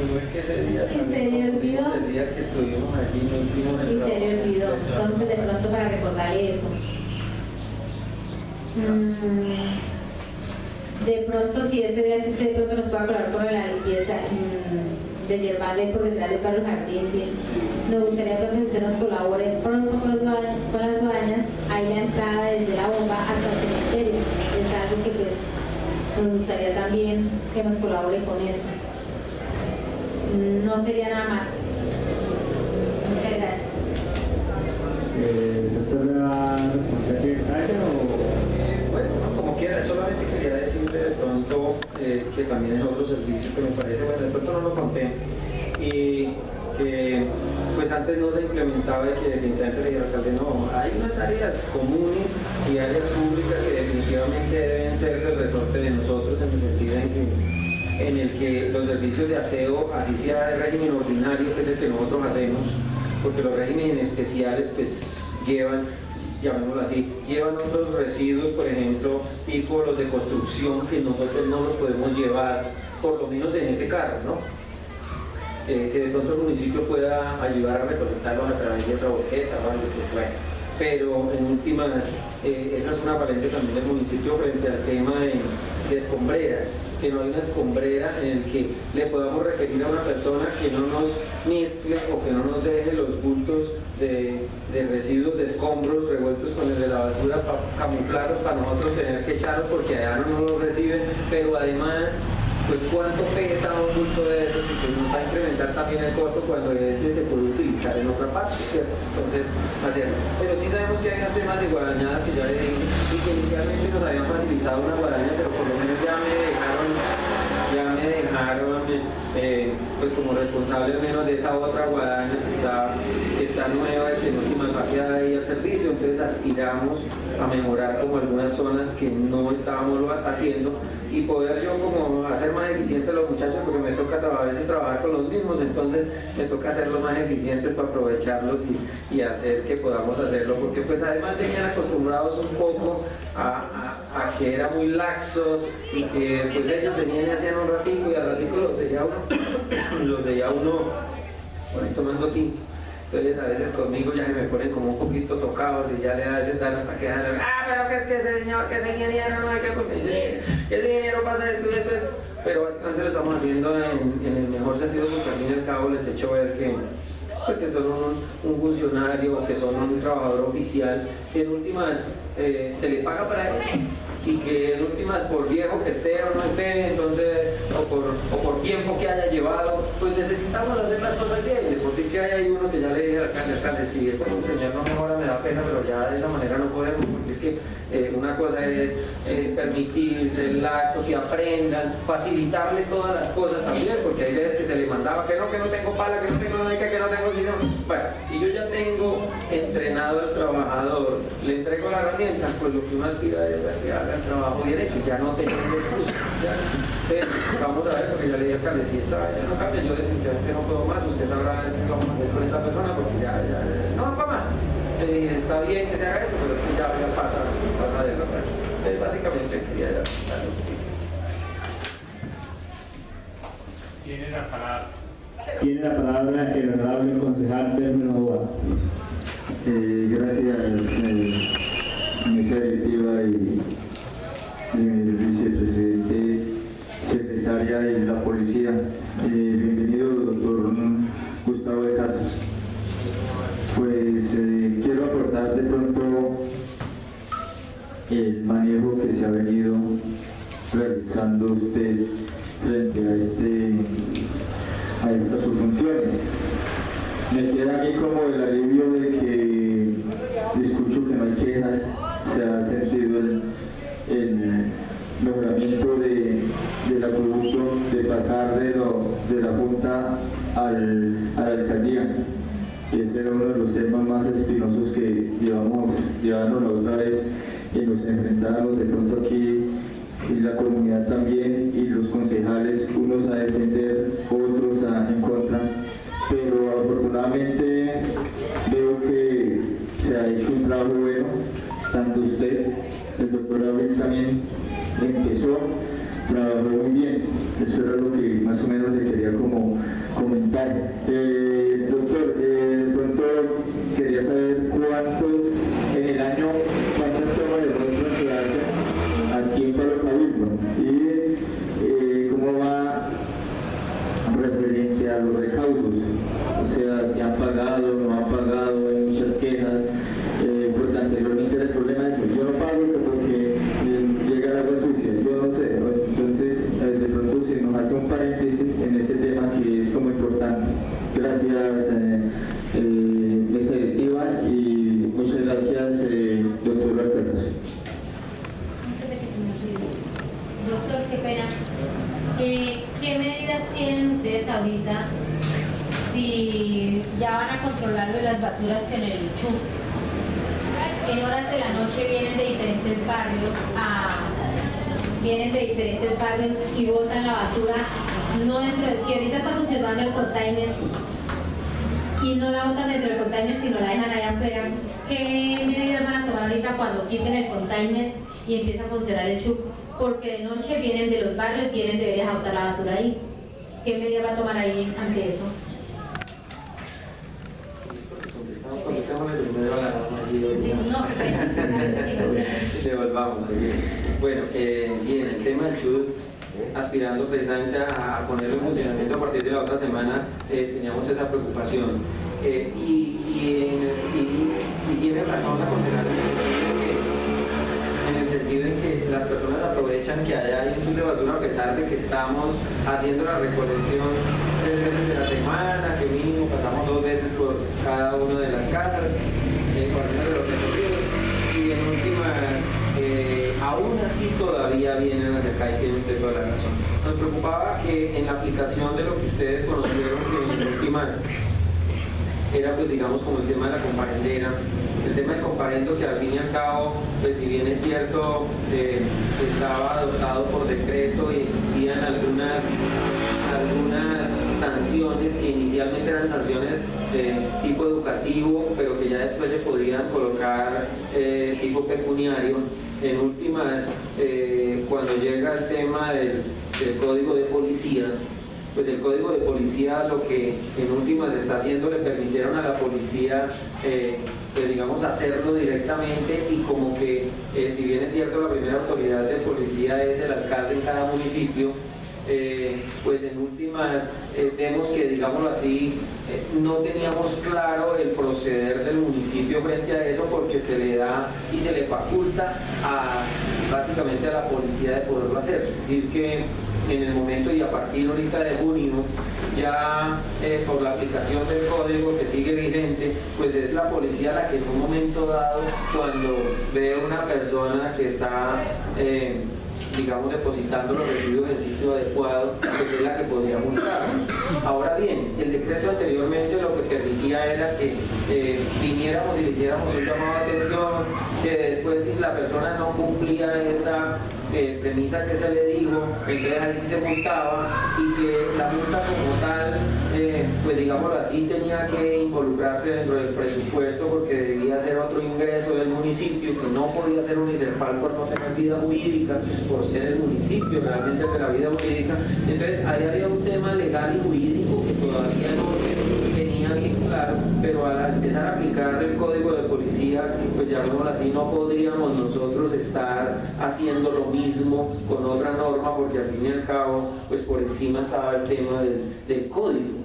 se le olvidó. El día que estuvimos allí no hicimos el Y se le olvidó. Entonces, de pronto, para recordarle eso. De pronto, si ese día que usted de pronto nos puede colaborar con la limpieza de Yerballe por detrás del barrio Jardín, nos gustaría que usted nos colabore pronto con las guadañas, ahí la entrada desde la bomba hasta el cementerio. porque pues nos gustaría también que nos colabore con eso. No sería nada más. Muchas gracias. ¿Doctor le va a responder de detalle o...? Bueno, como quiera, solamente quería decirle de pronto que también es otro servicio que me parece, bueno, de pronto no lo conté, y que pues antes no se implementaba y que definitivamente le dije al alcalde, no, hay unas áreas comunes y áreas públicas que definitivamente deben ser del resorte de nosotros, en el sentido en el que los servicios de aseo, así sea de régimen ordinario, que es el que nosotros hacemos, porque los regímenes especiales pues llevan, llamémoslo así, llevan otros residuos, por ejemplo, tipo los de construcción, que nosotros no los podemos llevar, por lo menos en ese carro, ¿no? Que de pronto el municipio pueda ayudar a recolectarlos a través de otra boqueta o algo, pues bueno. Pero en últimas, esa es una falencia también del municipio frente al tema de escombreras, que no hay una escombrera en el que le podamos requerir a una persona que no nos mezcle o que no nos deje los bultos de residuos, de escombros revueltos con el de la basura para camuflarlos, para nosotros tener que echarlos porque allá no nos lo reciben, pero además, pues cuánto pesa un bulto de esos, y pues nos va a incrementar también el costo cuando ese se puede utilizar en otra parte, ¿cierto? Entonces, hacerlo. Pero sí sabemos que hay unos temas de guarañadas que ya le dije, y que inicialmente nos habían facilitado una guaraña, pero por lo menos ya me dejaron pues como responsable al menos de esa otra guadaña que está nueva y que en últimas va a quedar ahí al servicio. Entonces aspiramos a mejorar como algunas zonas que no estábamos haciendo y poder yo como hacer más eficientes a los muchachos, porque me toca a veces trabajar con los mismos, entonces me toca hacerlos más eficientes para aprovecharlos y hacer que podamos hacerlo, porque pues además venían acostumbrados un poco a que eran muy laxos y que pues ellos venían y hacían un ratico y al ratico los veía uno por ahí tomando tinto. Entonces a veces conmigo ya se me ponen como un poquito tocados y ya le a veces dan hasta quejas, pero que es que ese señor, que ese ingeniero no hay que ese ingeniero pasa esto y esto, pero básicamente lo estamos haciendo en el mejor sentido, porque al fin y al cabo les he hecho ver que pues que son un funcionario, que son un trabajador oficial, que en últimas se le paga para eso, y que en últimas por viejo que esté o no esté, entonces, o por tiempo que haya llevado, pues necesitamos hacer las cosas bien. De por sí que hay uno que ya le dije al alcalde, si este señor no mejora me da pena, pero ya de esa manera no podemos, porque es que una cosa es permitir ser laxo, que aprendan, facilitarle todas las cosas también, porque hay veces que se le mandaba que no tengo pala, que no tengo nada, que no tengo sino. Bueno, si yo ya tengo entrenado al trabajador, le entrego la herramienta, pues lo que uno aspira es a que haga el trabajo bien hecho, ya no tengo excusa. Entonces, vamos a ver, porque ya le dije al alcalde, si esta ya no cambia, yo definitivamente no puedo más, usted sabrá qué vamos a hacer con esta persona, porque ya no va para más. Está bien que se haga esto, pero es que ya pasa de la racha. Entonces, básicamente quería dar un poquito. Tiene la palabra el honorable concejal Pedro Novoa. Gracias, mesa directiva y vicepresidente, secretaria de la policía. Bienvenido, doctor Gustavo de Casa. Pues quiero aportar de pronto el manejo que se ha venido realizando usted frente a estas funciones. Me queda a mí como el alivio de que escucho que no hay quejas, se ha sentido el mejoramiento del acueducto, de pasar de la Junta a la alcaldía, que ese era uno de los temas más espinosos que llevamos la otra vez y nos enfrentábamos de pronto aquí, y la comunidad también, y los concejales, unos a defender, otros en contra, pero afortunadamente veo que se ha hecho un trabajo bueno, tanto usted, el doctor Abril también empezó, trabajó muy bien, eso era lo que más o menos le quería como comentar. Doctor, de pronto quería saber cuántos en el año, cuántas tomas de rostro se hacen aquí en Palo Cabildo y cómo va referente a los recaudos, o sea, si han pagado, no han pagado, hay muchas quejas, porque anteriormente era el problema de eso, yo no pago porque llega el agua sucia. cómplices en este tema que es como importante. Gracias, mesa directiva, y muchas gracias, doctor Alcázar. Doctor, qué pena. ¿Qué medidas tienen ustedes ahorita si ya van a controlar las basuras que en el CHUP en horas de la noche vienen de diferentes barrios y botan la basura? No dentro de, si ahorita está funcionando el container y no la botan dentro del container, sino la dejan allá afuera, ¿qué medidas van a tomar ahorita cuando quiten el container y empieza a funcionar el CHUP? Porque de noche vienen de los barrios, vienen de veras a botar la basura ahí. ¿Qué medidas va a tomar ahí ante eso? No, qué pena. Devolvamos. Bueno, bien, el tema del CHUP, aspirando precisamente a ponerlo en funcionamiento a partir de la otra semana, teníamos esa preocupación. Y tiene razón la concejala en el sentido en que las personas aprovechan que allá hay un CHUP de basura, a pesar de que estamos haciendo la recolección 3 veces de la semana, que mínimo pasamos 2 veces por cada una de las casas, de los recorridos, y en últimas, aún así todavía vienen a acercar, y tiene usted toda la razón. Nos preocupaba que en la aplicación de lo que ustedes conocieron, que en últimas era, pues digamos, como el tema de la comparendera, el tema del comparendo, que al fin y al cabo, pues si bien es cierto, estaba adoptado por decreto y existían algunas sanciones que inicialmente eran sanciones tipo educativo, pero que ya después se podían colocar tipo pecuniario. En últimas, cuando llega el tema del código de policía, pues el código de policía lo que en últimas está haciendo, le permitieron a la policía pues digamos hacerlo directamente, y como que si bien es cierto la primera autoridad de policía es el alcalde en cada municipio, pues en últimas vemos que, digámoslo así, no teníamos claro el proceder del municipio frente a eso, porque se le da y se le faculta básicamente a la policía de poderlo hacer. Es decir, que en el momento y a partir ahorita de junio, ya por la aplicación del código que sigue vigente, pues es la policía la que en un momento dado, cuando ve a una persona que está digamos depositando los residuos en el sitio adecuado, pues es la que podría multarnos. Ahora bien, el decreto anteriormente lo que permitía era que viniéramos y le hiciéramos un llamado de atención, que después si la persona no cumplía esa premisa que se le dijo, entonces ahí sí se multaba, y que la multa como tal, pues digámoslo así, tenía que involucrarse dentro del presupuesto, porque debía ser otro ingreso del municipio, que no podía ser unicepal por no tener vida jurídica, por ser el municipio realmente de la vida jurídica. Entonces ahí había un tema legal y jurídico que todavía no se tenía bien claro, pero al empezar a aplicar el código de policía, pues llamémoslo así, no podríamos nosotros estar haciendo lo mismo con otra norma, porque al fin y al cabo, pues por encima estaba el tema del código.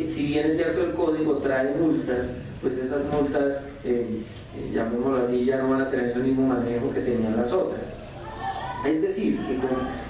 Si bien es cierto el código trae multas, pues esas multas, llamémoslo así, ya no van a tener el mismo manejo que tenían las otras. Es decir,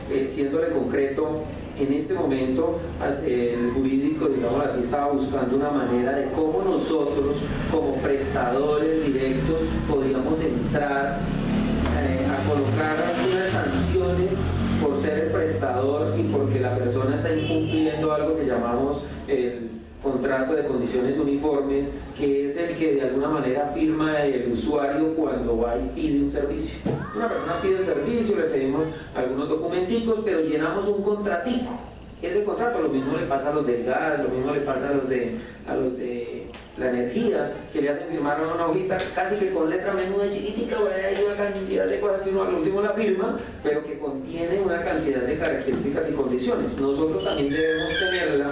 que siéndole concreto, en este momento el jurídico, digamos así, estaba buscando una manera de cómo nosotros, como prestadores directos, podíamos entrar a colocar algunas sanciones por ser el prestador y porque la persona está incumpliendo algo que llamamos el contrato de condiciones uniformes, que es el que de alguna manera firma el usuario cuando va y pide un servicio. Una persona pide el servicio, le pedimos algunos documenticos, pero llenamos un contratico. Ese contrato, lo mismo le pasa a los del gas, lo mismo le pasa a los de la energía, que le hacen firmar una hojita casi que con letra menuda chiquitica, hay una cantidad de cosas que uno al último la firma, pero que contiene una cantidad de características y condiciones. Nosotros también debemos tenerla,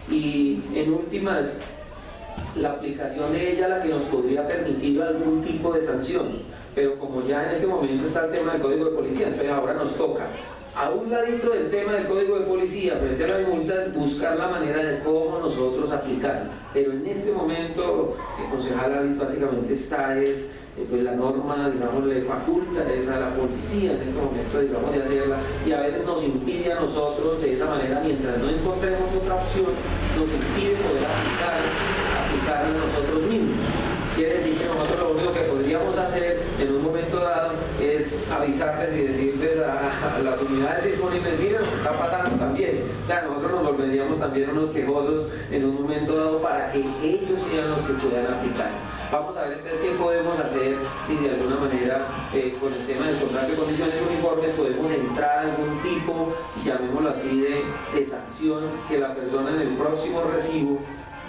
y en últimas, la aplicación de ella la que nos podría permitir algún tipo de sanción, pero como ya en este momento está el tema del código de policía, entonces ahora nos toca a un ladito del tema del código de policía frente a las multas, buscar la manera de cómo nosotros aplicarlo. Pero en este momento, el concejal Alice básicamente está pues la norma, digamos, le faculta a la policía en este momento, digamos, de hacerla, y a veces nos impide a nosotros de esa manera, mientras no encontremos otra opción, nos impide poder aplicarla nosotros mismos. Quiere decir que nosotros lo único que podríamos hacer en un momento dado es avisarles y decirles a las unidades disponibles, miren lo que está pasando también. O sea, nosotros nos volveríamos también unos quejosos en un momento dado para que ellos sean los que puedan aplicar. Vamos a ver entonces qué podemos hacer si de alguna manera con el tema del contrato de condiciones uniformes podemos entrar a algún tipo, llamémoslo así, de sanción que la persona en el próximo recibo,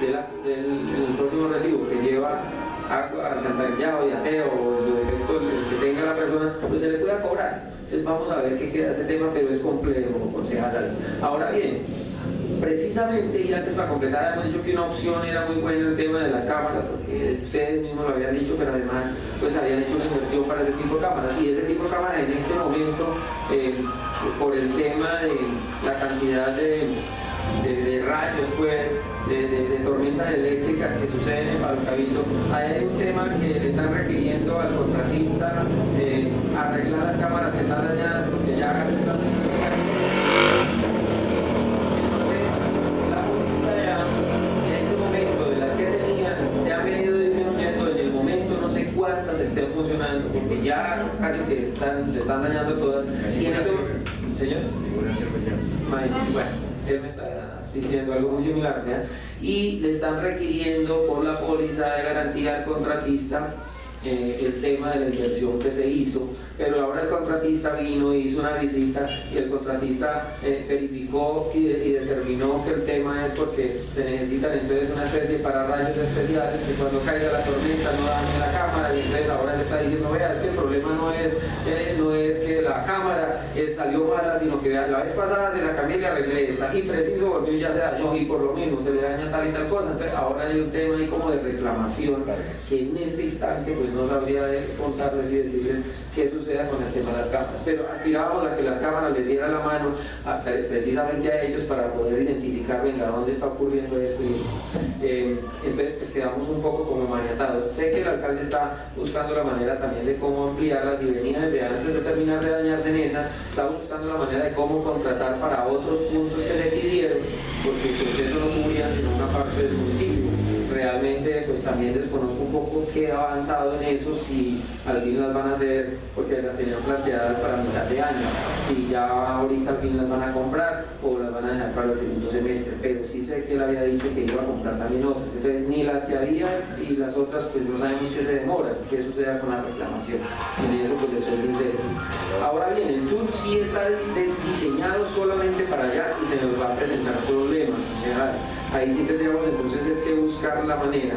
el próximo recibo que lleva agua, alcantarillado y aseo o en su defecto el que tenga la persona, pues se le pueda cobrar. Entonces vamos a ver qué queda ese tema, pero es complejo, concejal. Ahora bien, precisamente, y antes para completar, hemos dicho que una opción era muy buena el tema de las cámaras, porque ustedes mismos lo habían dicho, pero además pues habían hecho una inversión para ese tipo de cámaras, y ese tipo de cámaras en este momento, por el tema de la cantidad de rayos, pues, de tormentas eléctricas que suceden en Palo Cabildo, hay un tema que le están requiriendo al contratista arreglar las cámaras que están dañadas, porque ya están. Entonces, la policía ya, en este momento, de las que tenían, se han venido disminuyendo. En el momento no sé cuántas estén funcionando, porque ya casi que se están dañando todas. Y en eso, señor, bueno, él me está diciendo algo muy similar, ¿verdad? Y le están requiriendo por la póliza de garantía al contratista el tema de la inversión que se hizo, pero ahora el contratista vino, hizo una visita y el contratista verificó y determinó que el tema es porque se necesitan entonces una especie de pararrayos especiales que cuando caiga la tormenta no dañe la cámara, y entonces ahora le está diciendo, vea, es que el problema no es que la cámara salió mala, sino que la vez pasada se la cambié y le arreglé esta, y preciso volvió y ya se dañó, y por lo mismo se le daña tal y tal cosa. Entonces ahora hay un tema ahí como de reclamación que en este instante pues no sabría contarles y decirles qué suceda con el tema de las cámaras, pero aspirábamos a que las cámaras les dieran la mano precisamente a ellos para poder identificar, venga, dónde está ocurriendo esto y esto. Entonces pues quedamos un poco como maniatados. Sé que el alcalde está buscando la manera también de cómo ampliarlas, y venía desde antes de terminar de dañarse en esas, estamos buscando la manera de cómo contratar para otros puntos que se pidieron, porque pues eso no cubría sino una parte del municipio. Realmente pues también desconozco un poco qué ha avanzado en eso, si al fin las van a hacer, porque las tenían planteadas para mitad de año, si ya ahorita al fin las van a comprar o las van a dejar para el segundo semestre, pero sí sé que él había dicho que iba a comprar también otras. Entonces ni las que había y las otras pues no sabemos qué se demoran, qué suceda con la reclamación. En eso pues les soy sincero. Ahora bien, el CHUT sí está diseñado solamente para allá y se nos va a presentar problemas, o sea, ahí sí tendríamos entonces es que buscar la manera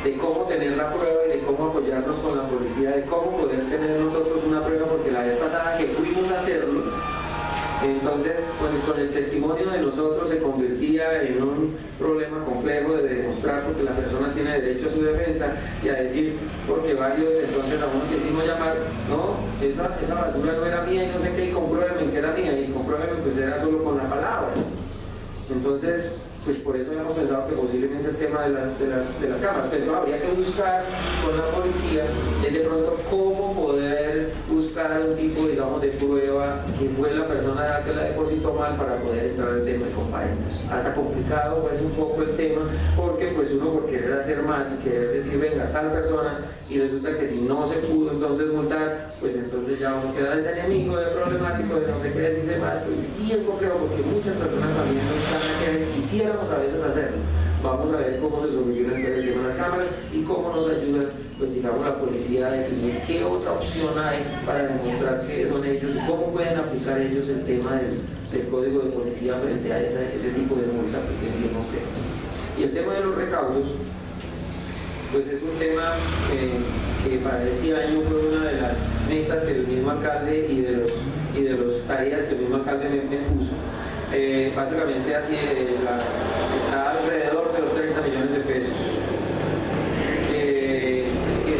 de cómo tener la prueba y de cómo apoyarnos con la policía, de cómo poder tener nosotros una prueba, porque la vez pasada que fuimos a hacerlo, entonces con el testimonio de nosotros se convertía en un problema complejo de demostrar, porque la persona tiene derecho a su defensa y a decir, porque varios, entonces a uno que hicimos llamar, no, esa basura no era mía y no sé qué, y compruébenme que era mía, y compruébenme pues era solo con la palabra. Entonces pues por eso habíamos pensado que posiblemente el tema de las cámaras, pero habría que buscar con la policía de pronto cómo poder buscar un tipo, digamos, de prueba que fue la persona que la depositó mal para poder entrar al tema de comparendos. Hasta complicado pues un poco el tema, porque pues uno por querer hacer más y querer decir venga tal persona, y resulta que si no se pudo entonces multar, pues entonces ya uno queda de enemigo, de problemático, de no sé qué decirse más, pues bien complejo, porque muchas personas también no están a quisieran a veces hacerlo. Vamos a ver cómo se soluciona entonces el tema de las cámaras y cómo nos ayuda, pues digamos, la policía a definir qué otra opción hay para demostrar que son ellos, cómo pueden aplicar ellos el tema del código de policía frente a ese tipo de multa, porque es bien complejo. Y el tema de los recaudos, pues es un tema que para este año fue una de las metas que el mismo alcalde y de las tareas que el mismo alcalde me puso. Básicamente así está alrededor de los 30 millones de pesos que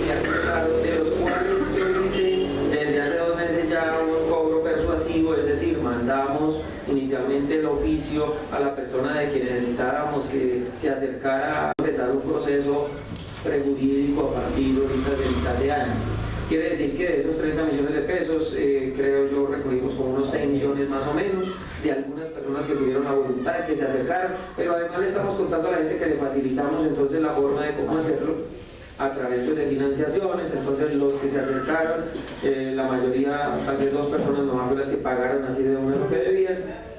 se han quedado, de los cuales yo hice desde hace 2 meses ya un cobro persuasivo, es decir, a la persona de que necesitáramos que se acercara a empezar un proceso prejurídico a partir ahorita de mitad de año. Quiere decir que de esos 30 millones de pesos, creo yo, recogimos como unos 6 millones más o menos de algunas personas que tuvieron la voluntad, que se acercaron, pero además le estamos contando a la gente que le facilitamos entonces la forma de cómo hacerlo a través pues, de financiaciones. Entonces los que se acercaron, la mayoría, tal vez 2 personas no más las que pagaron así de una lo que debían,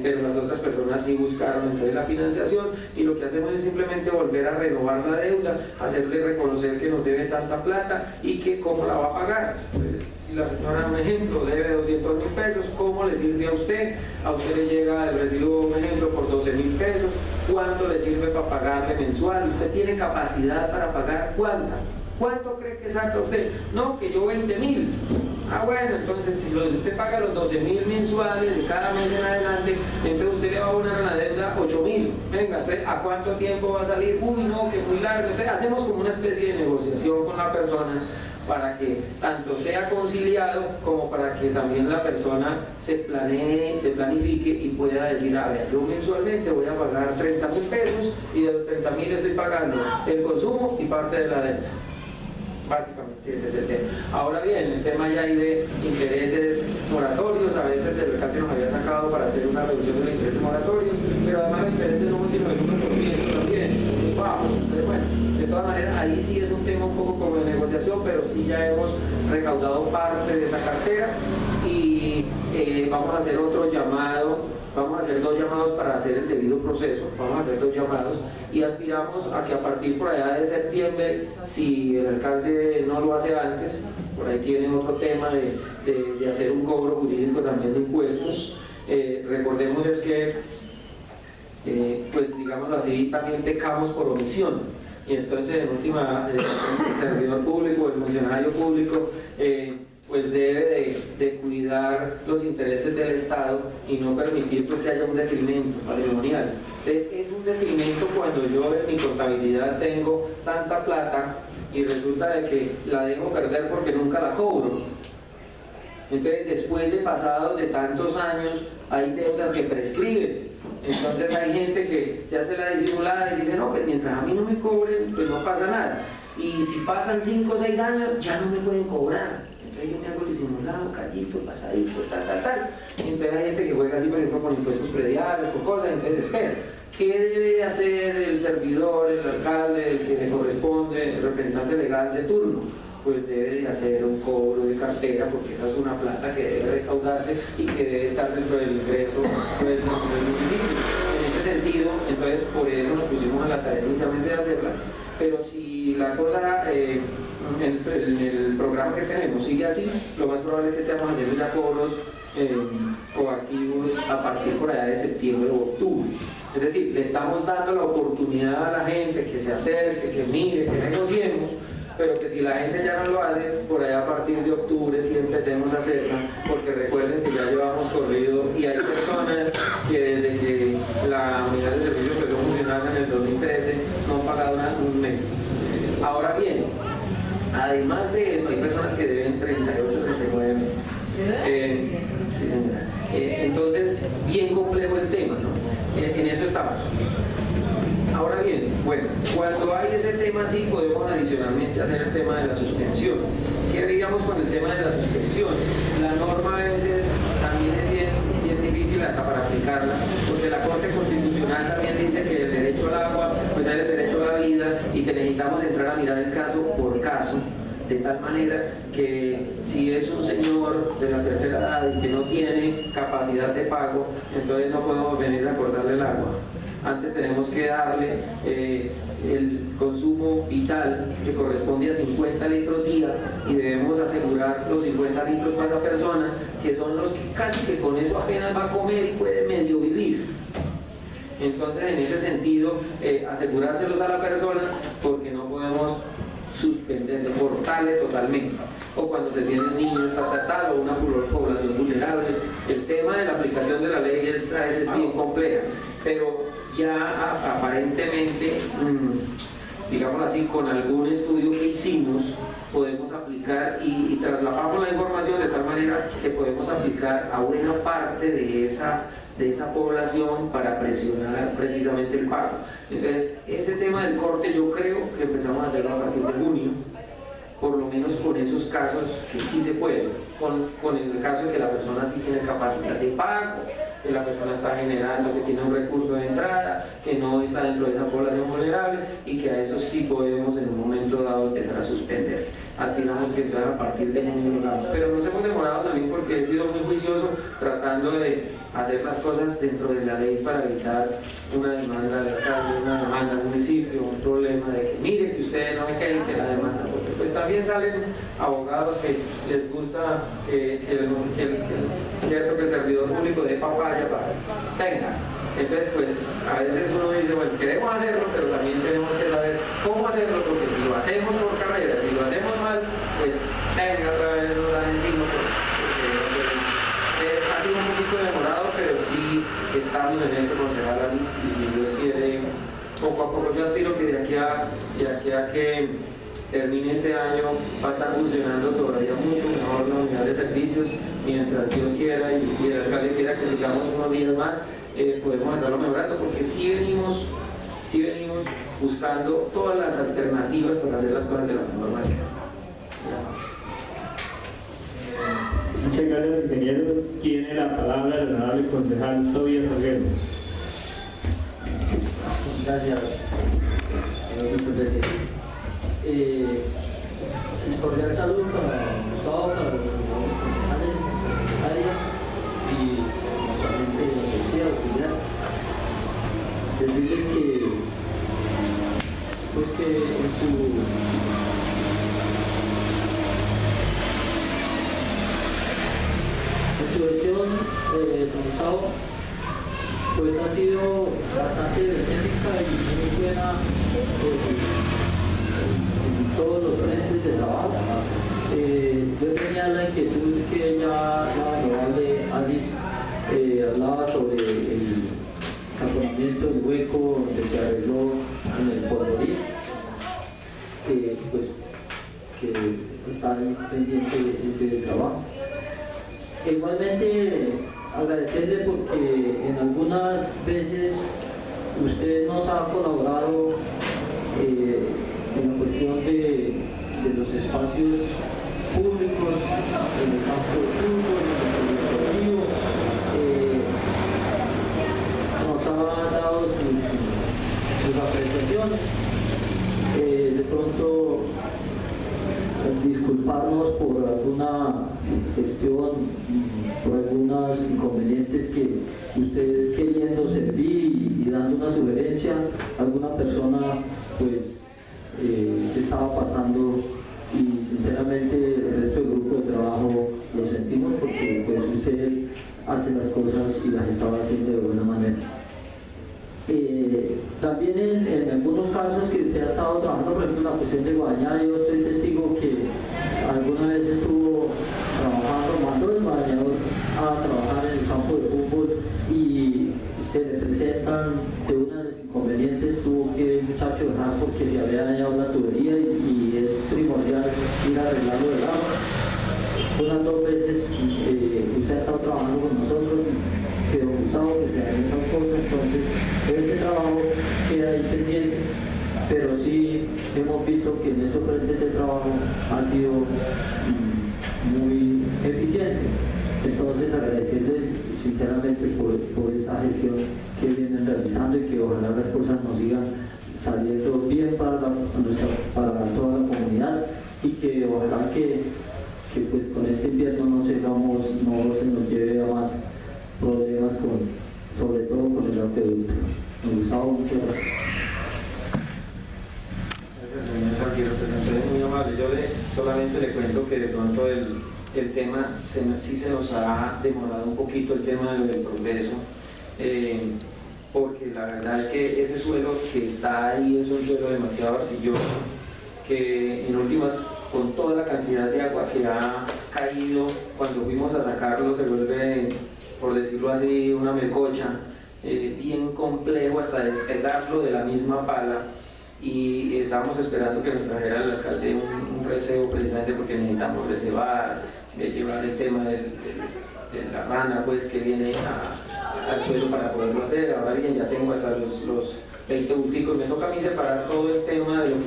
pero las otras personas sí buscaron entonces la financiación, y lo que hacemos es simplemente volver a renovar la deuda, hacerle reconocer que nos debe tanta plata y que cómo la va a pagar. Pues, si la señora, un ejemplo, debe 200.000 pesos, ¿cómo le sirve a usted? A usted le llega el recibo, un ejemplo, por 12.000 pesos, ¿cuánto le sirve para pagarle mensual? ¿Usted tiene capacidad para pagar cuánta? ¿Cuánto cree que saca usted? No, que yo 20.000. Ah, bueno, entonces si usted paga los 12.000 mensuales de cada mes en adelante, entonces usted le va a abonar a la deuda 8.000. Venga, entonces, ¿a cuánto tiempo va a salir? Uy, no, que muy largo. Entonces hacemos como una especie de negociación con la persona para que tanto sea conciliado como para que también la persona se planee, se planifique y pueda decir, a ver, yo mensualmente voy a pagar 30.000 pesos y de los 30.000 estoy pagando el consumo y parte de la deuda. Básicamente ese es el tema. Ahora bien, el tema ya hay de intereses moratorios. A veces el alcalde nos había sacado para hacer una reducción de los intereses moratorios, pero además los intereses no son sino del 1% también, muy bajos. Entonces, bueno, de todas maneras, ahí sí es un tema un poco como de negociación, pero sí ya hemos recaudado parte de esa cartera y vamos a hacer otro llamado. Vamos a hacer 2 llamados para hacer el debido proceso, vamos a hacer 2 llamados y aspiramos a que a partir por allá de septiembre, si el alcalde no lo hace antes, por ahí tiene otro tema de hacer un cobro jurídico también de impuestos. Recordemos es que, pues digámoslo así, también pecamos por omisión. Y entonces en última, el servidor público, el funcionario público, pues debe de cuidar los intereses del Estado y no permitir pues, que haya un detrimento patrimonial. Entonces es un detrimento cuando yo en mi contabilidad tengo tanta plata y resulta de que la dejo perder porque nunca la cobro. Entonces después de pasados de tantos años hay deudas que prescriben. Entonces hay gente que se hace la disimulada y dice, no, pues mientras a mí no me cobren, pues no pasa nada. Y si pasan 5 o 6 años, ya no me pueden cobrar. Entonces yo me hago el disimulado, callito, pasadito, tal. Entonces hay gente que juega así, por ejemplo, con impuestos prediales, con cosas. Entonces espera, ¿qué debe de hacer el servidor, el alcalde, el que le corresponde, el representante legal de turno? Pues debe de hacer un cobro de cartera, porque esa es una plata que debe recaudarse y que debe estar dentro del ingreso del municipio. En este sentido, entonces por eso nos pusimos a la tarea inicialmente de hacerla, pero si la cosa, el programa que tenemos sigue así, lo más probable es que estemos haciendo ya cobros coactivos a partir por allá de septiembre o octubre. Es decir, le estamos dando la oportunidad a la gente que se acerque, que mire, que negociemos, pero que si la gente ya no lo hace, por allá a partir de octubre sí empecemos a hacerla, porque recuerden que ya llevamos corrido y hay personas que desde que la unidad de servicio empezó a funcionar en el 2013 no han pagado un mes. Ahora bien, además de eso, hay personas que deben 38, 39 meses. Sí, señora. Entonces, bien complejo el tema, ¿no? En eso estamos. Ahora bien, bueno, cuando hay ese tema sí podemos adicionalmente hacer el tema de la suspensión. ¿Qué veíamos con el tema de la suspensión? La norma a veces también es bien difícil hasta para aplicarla, porque la Corte Constitucional también dice que el derecho al agua, pues hay el derecho a la vida y que necesitamos entrar a mirar el caso por caso, de tal manera que si es un señor de la tercera edad y que no tiene capacidad de pago, entonces no podemos venir a cortarle el agua. Antes tenemos que darle el consumo vital que corresponde a 50 litros día y debemos asegurar los 50 litros para esa persona, que son los que casi que con eso apenas va a comer y puede medio vivir. Entonces, en ese sentido, asegurárselos a la persona, porque no podemos suspenderle, cortarle totalmente, o cuando se tienen niños, o una población vulnerable. El tema de la aplicación de la ley es bien compleja, pero ya aparentemente, digamos así, con algún estudio que hicimos, podemos aplicar y trasladamos la información de tal manera que podemos aplicar a buena parte de esa de esa población para presionar precisamente el pago. Entonces, ese tema del corte yo creo que empezamos a hacerlo a partir de junio, por lo menos con esos casos que sí se puede, con el caso de que la persona sí tiene capacidad de pago, que la persona está generando, que tiene un recurso de entrada, que no está dentro de esa población vulnerable y que a eso sí podemos en un momento dado empezar a suspender. Aspiramos que entonces a partir de junio lo hagamos, pero nos hemos demorado también porque he sido muy juicioso tratando de hacer las cosas dentro de la ley para evitar una demanda al alcalde, una demanda al municipio, un problema de que mire que ustedes no me caen que la demanda, porque pues también salen abogados que les gusta que el servidor público dé papaya para tenga. Entonces pues a veces uno dice, bueno, queremos hacerlo, pero también tenemos que saber cómo hacerlo, porque si lo hacemos por carrera, si lo hacemos mal, pues tenga otra vez nos dan encima, ha sido un poquito demorado, pero sí estamos en eso, concejal Alice, y si Dios quiere, poco a poco yo aspiro que de aquí a que termine este año va a estar funcionando todavía mucho mejor la unidad de servicios, mientras Dios quiera y el alcalde quiera que sigamos unos días más, podemos estarlo mejorando, porque sí venimos buscando todas las alternativas para hacer las cosas de la mejor manera. Muchas gracias, ingeniero. Tiene la palabra el honorable concejal Tobías Salguero. Gracias, señor vicepresidente. Un cordial saludo para Gustavo, para los honorables concejales, nuestra secretaria y naturalmente la auxiliar. Decirle que en su gestión, don Gustavo, pues ha sido bastante benéfica y muy buena en todos los frentes de trabajo. Yo tenía la inquietud que ella, la honorable Alice, hablaba sobre el taponamiento del hueco donde se arregló en el Porvorí, que está ahí pendiente ese trabajo. Igualmente agradecerle porque en algunas veces usted nos ha colaborado en la cuestión de los espacios públicos, en el campo de fútbol, en el deportivo, nos ha dado sus apreciaciones. De pronto disculparnos por alguna gestión, por algunos inconvenientes que usted queriendo servir y dando una sugerencia, alguna persona pues se estaba pasando, y sinceramente el resto del grupo de trabajo lo sentimos porque pues usted hace las cosas y las estaba haciendo de buena manera. También en algunos casos que usted ha estado trabajando, por ejemplo la cuestión de Guadaña, yo soy testigo que alguna vez estuvo trabajando, mandó el Guadañador a trabajar en el campo de fútbol y se le presentan de uno de los inconvenientes, tuvo que el muchacho dejar porque se había dañado la tubería y es primordial ir a arreglarlo del agua. Unas 2 veces usted ha estado trabajando con nosotros, que don Gustavo que se haga esa cosa, entonces ese trabajo queda ahí pendiente, pero sí hemos visto que en esos frentes de trabajo ha sido muy eficiente. Entonces agradecerles sinceramente por esa gestión que vienen realizando y que ojalá las cosas nos sigan saliendo bien para toda la comunidad y que ojalá que pues con este invierno no se nos lleve a más problemas sobre todo con el acueducto. Me gustaba mucho. Gracias, señor Salguero, es muy amable. Yo solamente le cuento que de pronto el tema sí se nos ha demorado un poquito, el tema del progreso, porque la verdad es que ese suelo que está ahí es un suelo demasiado arcilloso, que en últimas, con toda la cantidad de agua que ha caído, cuando fuimos a sacarlo se vuelve, por decirlo así, una melcocha, bien complejo hasta despegarlo de la misma pala, y estábamos esperando que nos trajera el alcalde un recebo precisamente porque necesitamos recebar, llevar el tema de la rana pues que viene a al suelo para poderlo hacer. Ahora bien, ya tengo hasta los 20 bulticos. Me toca a mí separar todo el tema de lo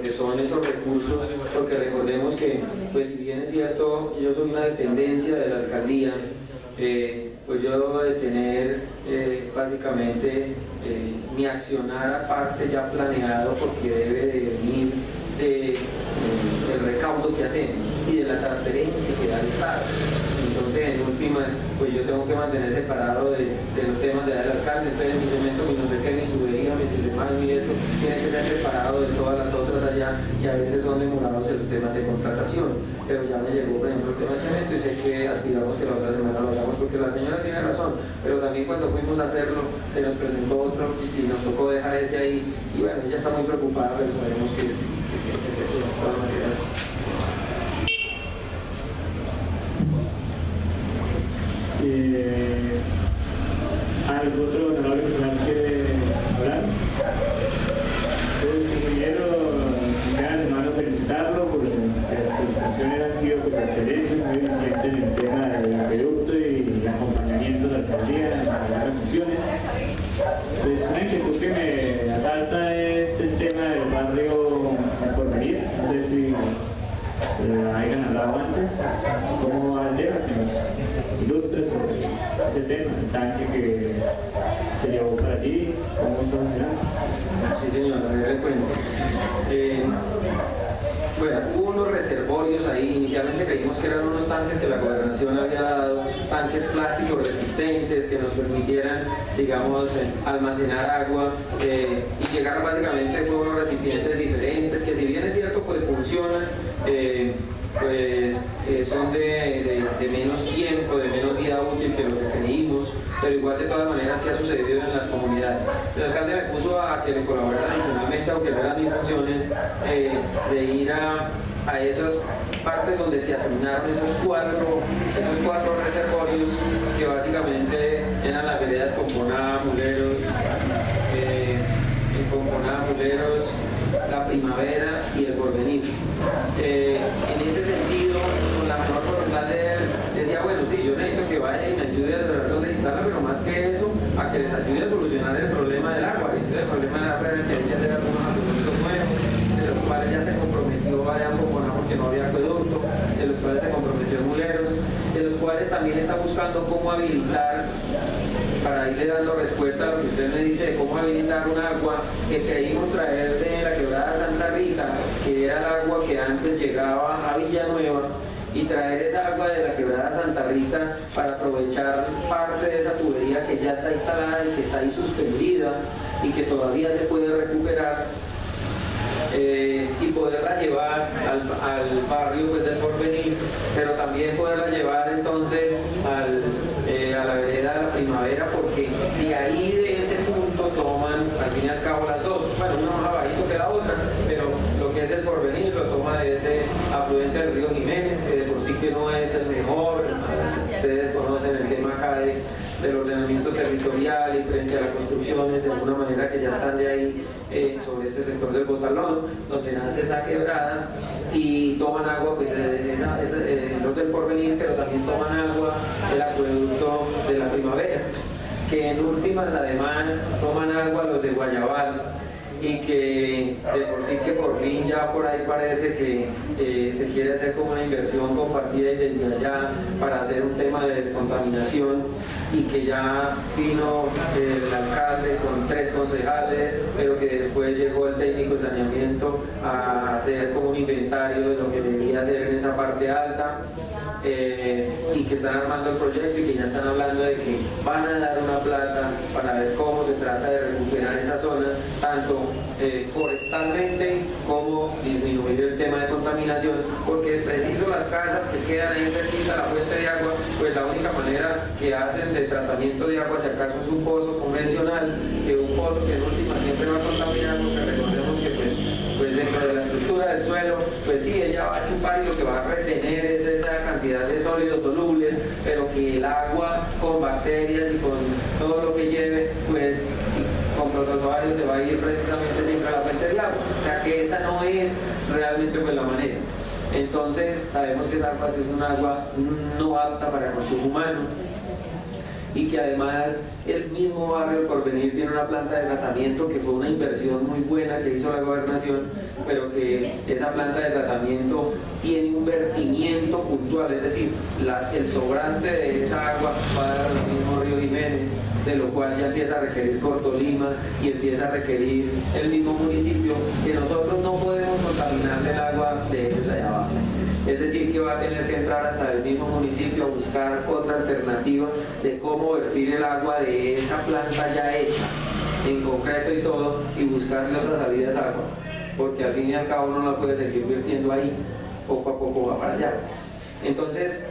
que son esos recursos, porque recordemos que, pues si bien es cierto, yo soy una dependencia de la alcaldía, pues yo debo de tener básicamente mi accionar aparte ya planeado, porque debe de venir del recaudo que hacemos y de la transferencia que da el Estado. Entonces, en últimas, pues yo tengo que mantener separado de los temas del alcalde. Entonces, mi cemento, mi no sé qué, mi tubería, mi sistema, mi esto, tiene que ser separado de todas las otras allá, y a veces son demorados en los temas de contratación. Pero ya me llegó, por ejemplo, el tema del cemento, y sé que aspiramos que la otra semana lo hagamos, porque la señora tiene razón. Pero también cuando fuimos a hacerlo, se nos presentó otro y nos tocó dejar ese ahí. Y bueno, ella está muy preocupada, pero sabemos que sí, que se de todas maneras. ¿Algún otro honorable personal quiere hablar? Entonces, primero, hermano, felicitarlo porque sus funciones han sido pues, excelentes, muy eficientes en el tema del acueducto y el acompañamiento de la alcaldía en las funciones. Pues una inquietud que me asalta es el tema del barrio El Porvenir. No sé si hayan hablado antes. ¿Cómo va el tema? Que nos ilustre sobre ese tema, el tanque que se llevó para ti. ¿Cómo está funcionando? Sí, señor, a ver, le cuento. Bueno, hubo unos reservorios ahí. Inicialmente creímos que eran unos tanques que la gobernación había dado, tanques plásticos resistentes que nos permitieran, digamos, almacenar agua, y llegaron básicamente con unos recipientes diferentes que, si bien es cierto, pues funcionan, son de menos tiempo, de menos vida útil que lo que creímos, pero igual de todas maneras que ha sucedido en las comunidades. El alcalde me puso a que le colaborara adicionalmente, aunque no eran mis funciones, de ir a esas partes donde se asignaron esos cuatro reservorios, que básicamente eran las veredas Componá, Muleros, La Primavera y El Porvenir. En ese sentido, con la mejor voluntad de él, decía, bueno, sí, yo necesito que vaya y me ayude a saber dónde instala, pero más que eso, a que les ayude a solucionar el problema del agua. Entonces, el problema del agua era que había que hacer algunos acueductos nuevos, de los cuales ya se comprometió Bayán Componá porque no había acueducto, de los cuales se comprometió Muleros, de los cuales también está buscando cómo habilitar, para irle dando respuesta a lo que usted me dice de cómo habilitar un agua que creímos traer de la quebrada Santa Rita, que era el agua que antes llegaba a Villanueva, y traer esa agua de la quebrada Santa Rita para aprovechar parte de esa tubería que ya está instalada y que está ahí suspendida y que todavía se puede recuperar, y poderla llevar al barrio, pues El Porvenir, pero también poderla llevar entonces a la vereda de La Primavera, porque de ahí, de ese punto, toman al fin y al cabo las dos, bueno, una más abajito que la otra, pero lo que es El Porvenir lo toma de ese afluente del río Jiménez, que de por sí que no es el mejor. Ustedes conocen el tema acá del ordenamiento territorial y frente a la construcción, de alguna manera que ya están de ahí, sobre ese sector del Botalón, donde nace esa quebrada, y toman agua, pues los del Porvenir, pero también toman agua del acueducto de La Primavera, que en últimas además toman agua los de Guayabal, y que de por sí que por fin ya por ahí parece que se quiere hacer como una inversión compartida y desde allá para hacer un tema de descontaminación, y que ya vino el alcalde con 3 concejales, pero que después llegó el técnico de saneamiento a hacer como un inventario de lo que debía hacer en esa parte alta, y que están armando el proyecto y que ya están hablando de que van a dar una plata para ver cómo se trata de recuperar esa zona, tanto forestalmente como disminuir el tema de contaminación, porque preciso las casas que quedan ahí cerquita a la fuente de agua, pues la única manera que hacen de tratamiento de agua, si acaso, es un pozo convencional, que un pozo que en última siempre va a contaminar, porque recordemos que pues dentro de la estructura del suelo, pues sí, ella va a chupar y lo que va a retener es esa cantidad de sólidos solubles, pero que el agua con bacterias y con todo lo que lleve, pues con protozoarios se va a ir precisamente siempre a la fuente de agua. O sea que esa no es realmente pues la manera. Entonces sabemos que esa agua es un agua no apta para el consumo humano, y que además el mismo barrio El Porvenir tiene una planta de tratamiento que fue una inversión muy buena que hizo la gobernación, pero que esa planta de tratamiento tiene un vertimiento puntual, es decir, el sobrante de esa agua va a dar al mismo río Jiménez, de lo cual ya empieza a requerir Cortolima y empieza a requerir el mismo municipio, que nosotros no podemos contaminar el agua de ellos allá abajo. Es decir, que va a tener que entrar hasta el mismo municipio a buscar otra alternativa de cómo vertir el agua de esa planta ya hecha, en concreto y todo, y buscarle otras salidas a agua, porque al fin y al cabo no la puede seguir vertiendo ahí, poco a poco va para allá. Entonces,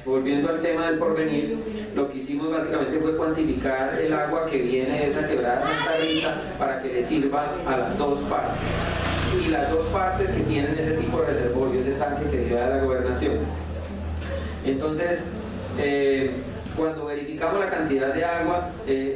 volviendo al tema del Porvenir, lo que hicimos básicamente fue cuantificar el agua que viene de esa quebrada Santa Rita para que le sirva a las dos partes. Y las dos partes que tienen ese tipo de reservorio, ese tanque que dio a la gobernación. Entonces, cuando verificamos la cantidad de agua,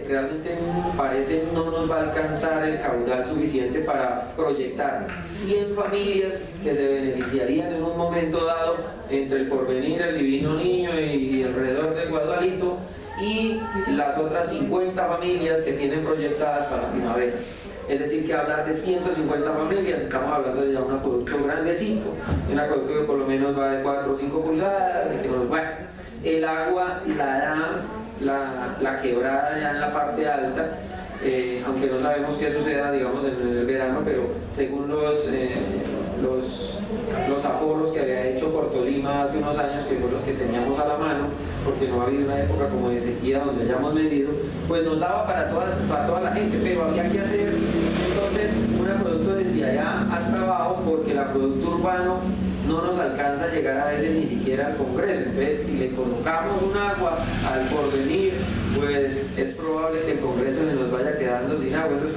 realmente parece no nos va a alcanzar el caudal suficiente para proyectar 100 familias que se beneficiarían en un momento dado entre el Porvenir, el Divino Niño y alrededor de Guadualito, y las otras 50 familias que tienen proyectadas para la primavera. Es decir, que hablar de 150 familias, estamos hablando de ya un acueducto grandecito, un acueducto que por lo menos va de 4 o 5 pulgadas, de que bueno, el agua la da la quebrada ya en la parte alta, aunque no sabemos qué suceda, digamos, en el verano, pero según los aforos que había hecho Cortolima hace unos años, que fueron los que teníamos a la mano, porque no ha habido una época como de sequía donde hayamos medido, pues nos daba para toda la gente, pero había que hacer entonces un acueducto desde allá hasta abajo, porque el acueducto urbano no nos alcanza a llegar a veces ni siquiera al Congreso. Entonces, si le colocamos un agua al Porvenir, pues es probable que el Congreso se nos vaya quedando sin agua. Entonces,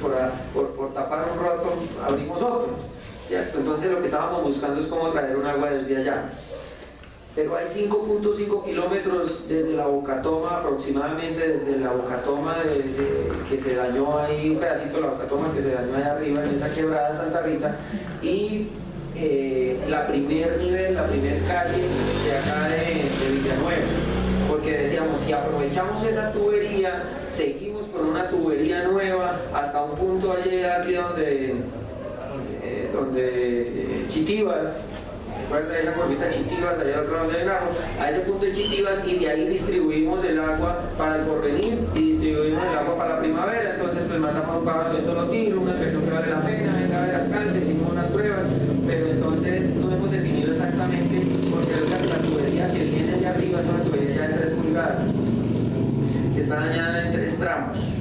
por tapar un roto, abrimos otro, ¿cierto? Entonces, lo que estábamos buscando es cómo traer un agua desde allá. Pero hay 5.5 kilómetros desde la Bocatoma, aproximadamente desde la Bocatoma que se dañó ahí, un pedacito de la Bocatoma que se dañó ahí arriba en esa quebrada Santa Rita, y la primer nivel, la primer calle de acá de Villanueva, porque decíamos, si aprovechamos esa tubería, seguimos con una tubería nueva hasta un punto allí aquí donde Chitivas, ¿recuerda esa curvita Chitivas, allá al otro lado de Venado? A ese punto de Chitivas, y de ahí distribuimos el agua para el Porvenir y distribuimos el agua para la primavera. Entonces, pues mandamos un pago de un solo tiro, una creo que vale la pena, venga a ver alcalde, hicimos unas pruebas, pero entonces no hemos definido exactamente, porque la tubería que viene de arriba es una tubería de 3 pulgadas, que está dañada en 3 tramos.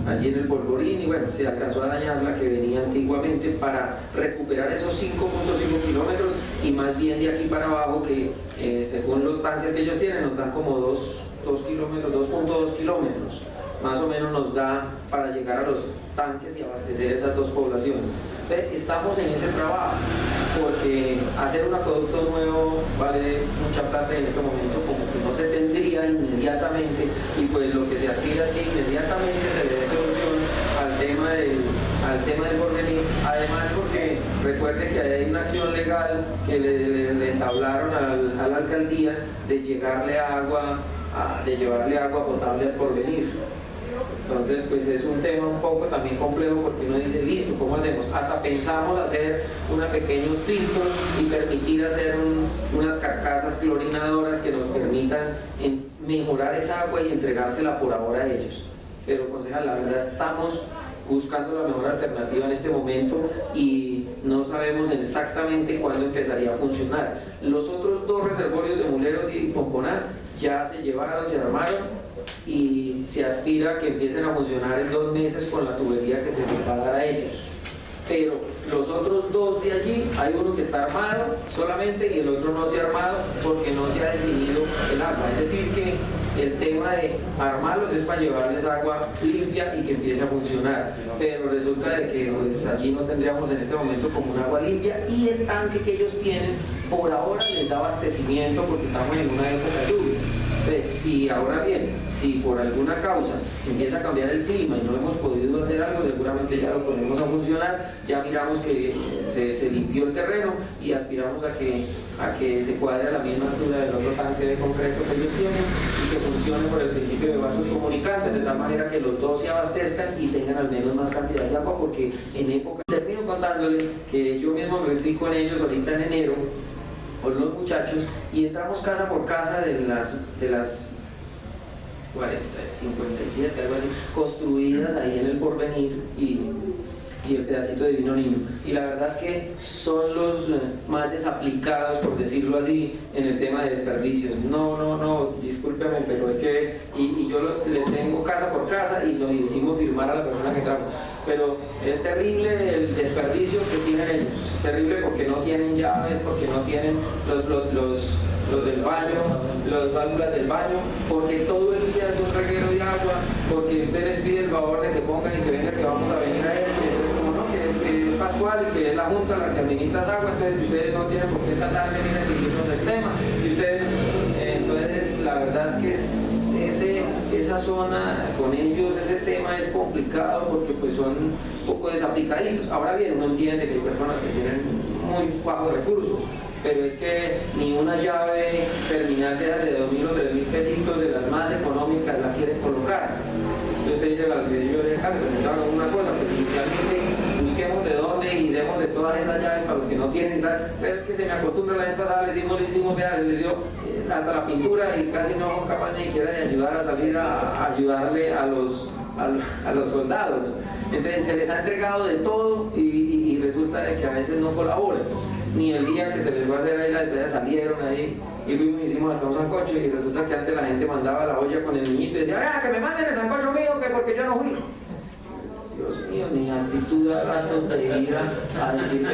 Allí en el Polvorín, y bueno, se alcanzó a dañar la que venía antiguamente para recuperar esos 5.5 kilómetros, y más bien de aquí para abajo, que según los tanques que ellos tienen nos dan como 2 kilómetros, 2.2 kilómetros, más o menos nos da para llegar a los tanques y abastecer esas dos poblaciones. Entonces, estamos en ese trabajo, porque hacer un acueducto nuevo vale mucha plata en este momento, como que no se tendría inmediatamente, y pues lo que se aspira es que inmediatamente se le dé solución al tema del Porvenir. Además, porque recuerden que hay una acción legal que le entablaron a la alcaldía de llevarle agua potable al Porvenir. Entonces, pues es un tema un poco también complejo, porque uno dice, listo, ¿cómo hacemos? Hasta pensamos hacer unos pequeños filtros y permitir hacer unas carcasas clorinadoras que nos permitan mejorar esa agua y entregársela por ahora a ellos. Pero, concejal, la verdad estamos buscando la mejor alternativa en este momento y no sabemos exactamente cuándo empezaría a funcionar. Los otros 2 reservorios de Muleros y Pomponá ya se llevaron, se armaron, y se aspira a que empiecen a funcionar en 2 meses con la tubería que se les va a dar a ellos. Pero los otros 2 de allí, hay uno que está armado solamente y el otro no se ha armado porque no se ha definido el agua. Es decir, que el tema de armarlos es para llevarles agua limpia y que empiece a funcionar. Pero resulta de que pues, allí no tendríamos en este momento como un agua limpia, y el tanque que ellos tienen por ahora les da abastecimiento porque estamos en una época de lluvia. Entonces, si ahora bien, si por alguna causa empieza a cambiar el clima y no hemos podido hacer algo, seguramente ya lo ponemos a funcionar, ya miramos que se limpió el terreno y aspiramos a que se cuadre a la misma altura del otro tanque de concreto que ellos tienen y que funcione por el principio de vasos comunicantes, de tal manera que los dos se abastezcan y tengan al menos más cantidad de agua, porque en época, termino contándole que yo mismo me fui con ellos ahorita en enero, con los muchachos, y entramos casa por casa de las 40, 57, algo así, construidas ahí en el Porvenir y el pedacito de Divino Niño. Y la verdad es que son los más desaplicados, por decirlo así, en el tema de desperdicios. No, discúlpeme, pero es que, y yo le tengo casa por casa y lo hicimos firmar a la persona que trajo. Pero es terrible el desperdicio que tienen ellos, terrible porque no tienen llaves, porque no tienen los del baño, las válvulas del baño, porque todo el día es un reguero de agua, porque usted les pide el favor de que pongan y que venga, que vamos a venir a esto, y entonces como no, que es Pascual y que es la Junta la que administra el agua, entonces ustedes no tienen por qué tratar de venir a seguirnos del tema, y ustedes, entonces la verdad es que esa zona con ellos, ese tema es complicado porque pues son un poco desaplicaditos. Ahora bien, uno entiende que hay personas que tienen muy bajos recursos, pero es que ni una llave terminal de 2.000 o 3.000 pesitos de las más económicas la quieren colocar. Entonces usted dice, yo le presentaron una cosa, pues inicialmente busquemos de dónde y demos de todas esas llaves para los que no tienen, pero es que se me acostumbra, la vez pasada les dimos, les dio hasta la pintura y casi no son capaces ni siquiera de ayudar a salir a ayudarle a los soldados. Entonces se les ha entregado de todo y resulta de que a veces no colaboran. Ni el día que se les va a hacer ahí la despedida salieron ahí y fuimos y hicimos hasta un sancocho y resulta que antes la gente mandaba la olla con el niñito y decía, que me manden el sancocho mío, que porque yo no fui. Dios mío, ni actitud a ratos de ir a decir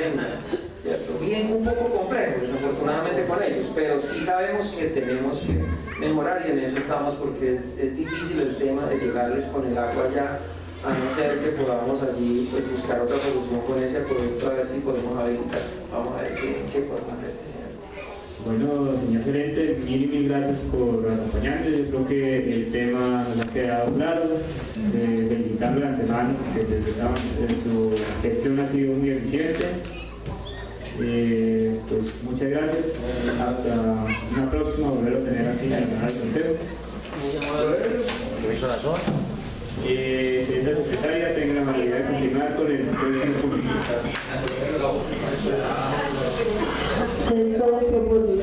¿cierto? Bien, un poco complejo, desafortunadamente con ellos, pero sí sabemos que tenemos que mejorar y en eso estamos porque es difícil el tema de llegarles con el agua ya, a no ser que podamos allí pues, buscar otra solución con ese producto, a ver si podemos habilitar. Vamos a ver qué podemos hacer, señor. Bueno, señor gerente, mil gracias por acompañarnos. Yo creo que el tema nos ha quedado claro. Felicitarlo de antemano porque su gestión ha sido muy eficiente. Pues muchas gracias. Hasta una próxima, volver a tener aquí en el canal del Consejo. Señora secretaria, tenga la amabilidad de continuar con el próximo punto. Sexto de proposición.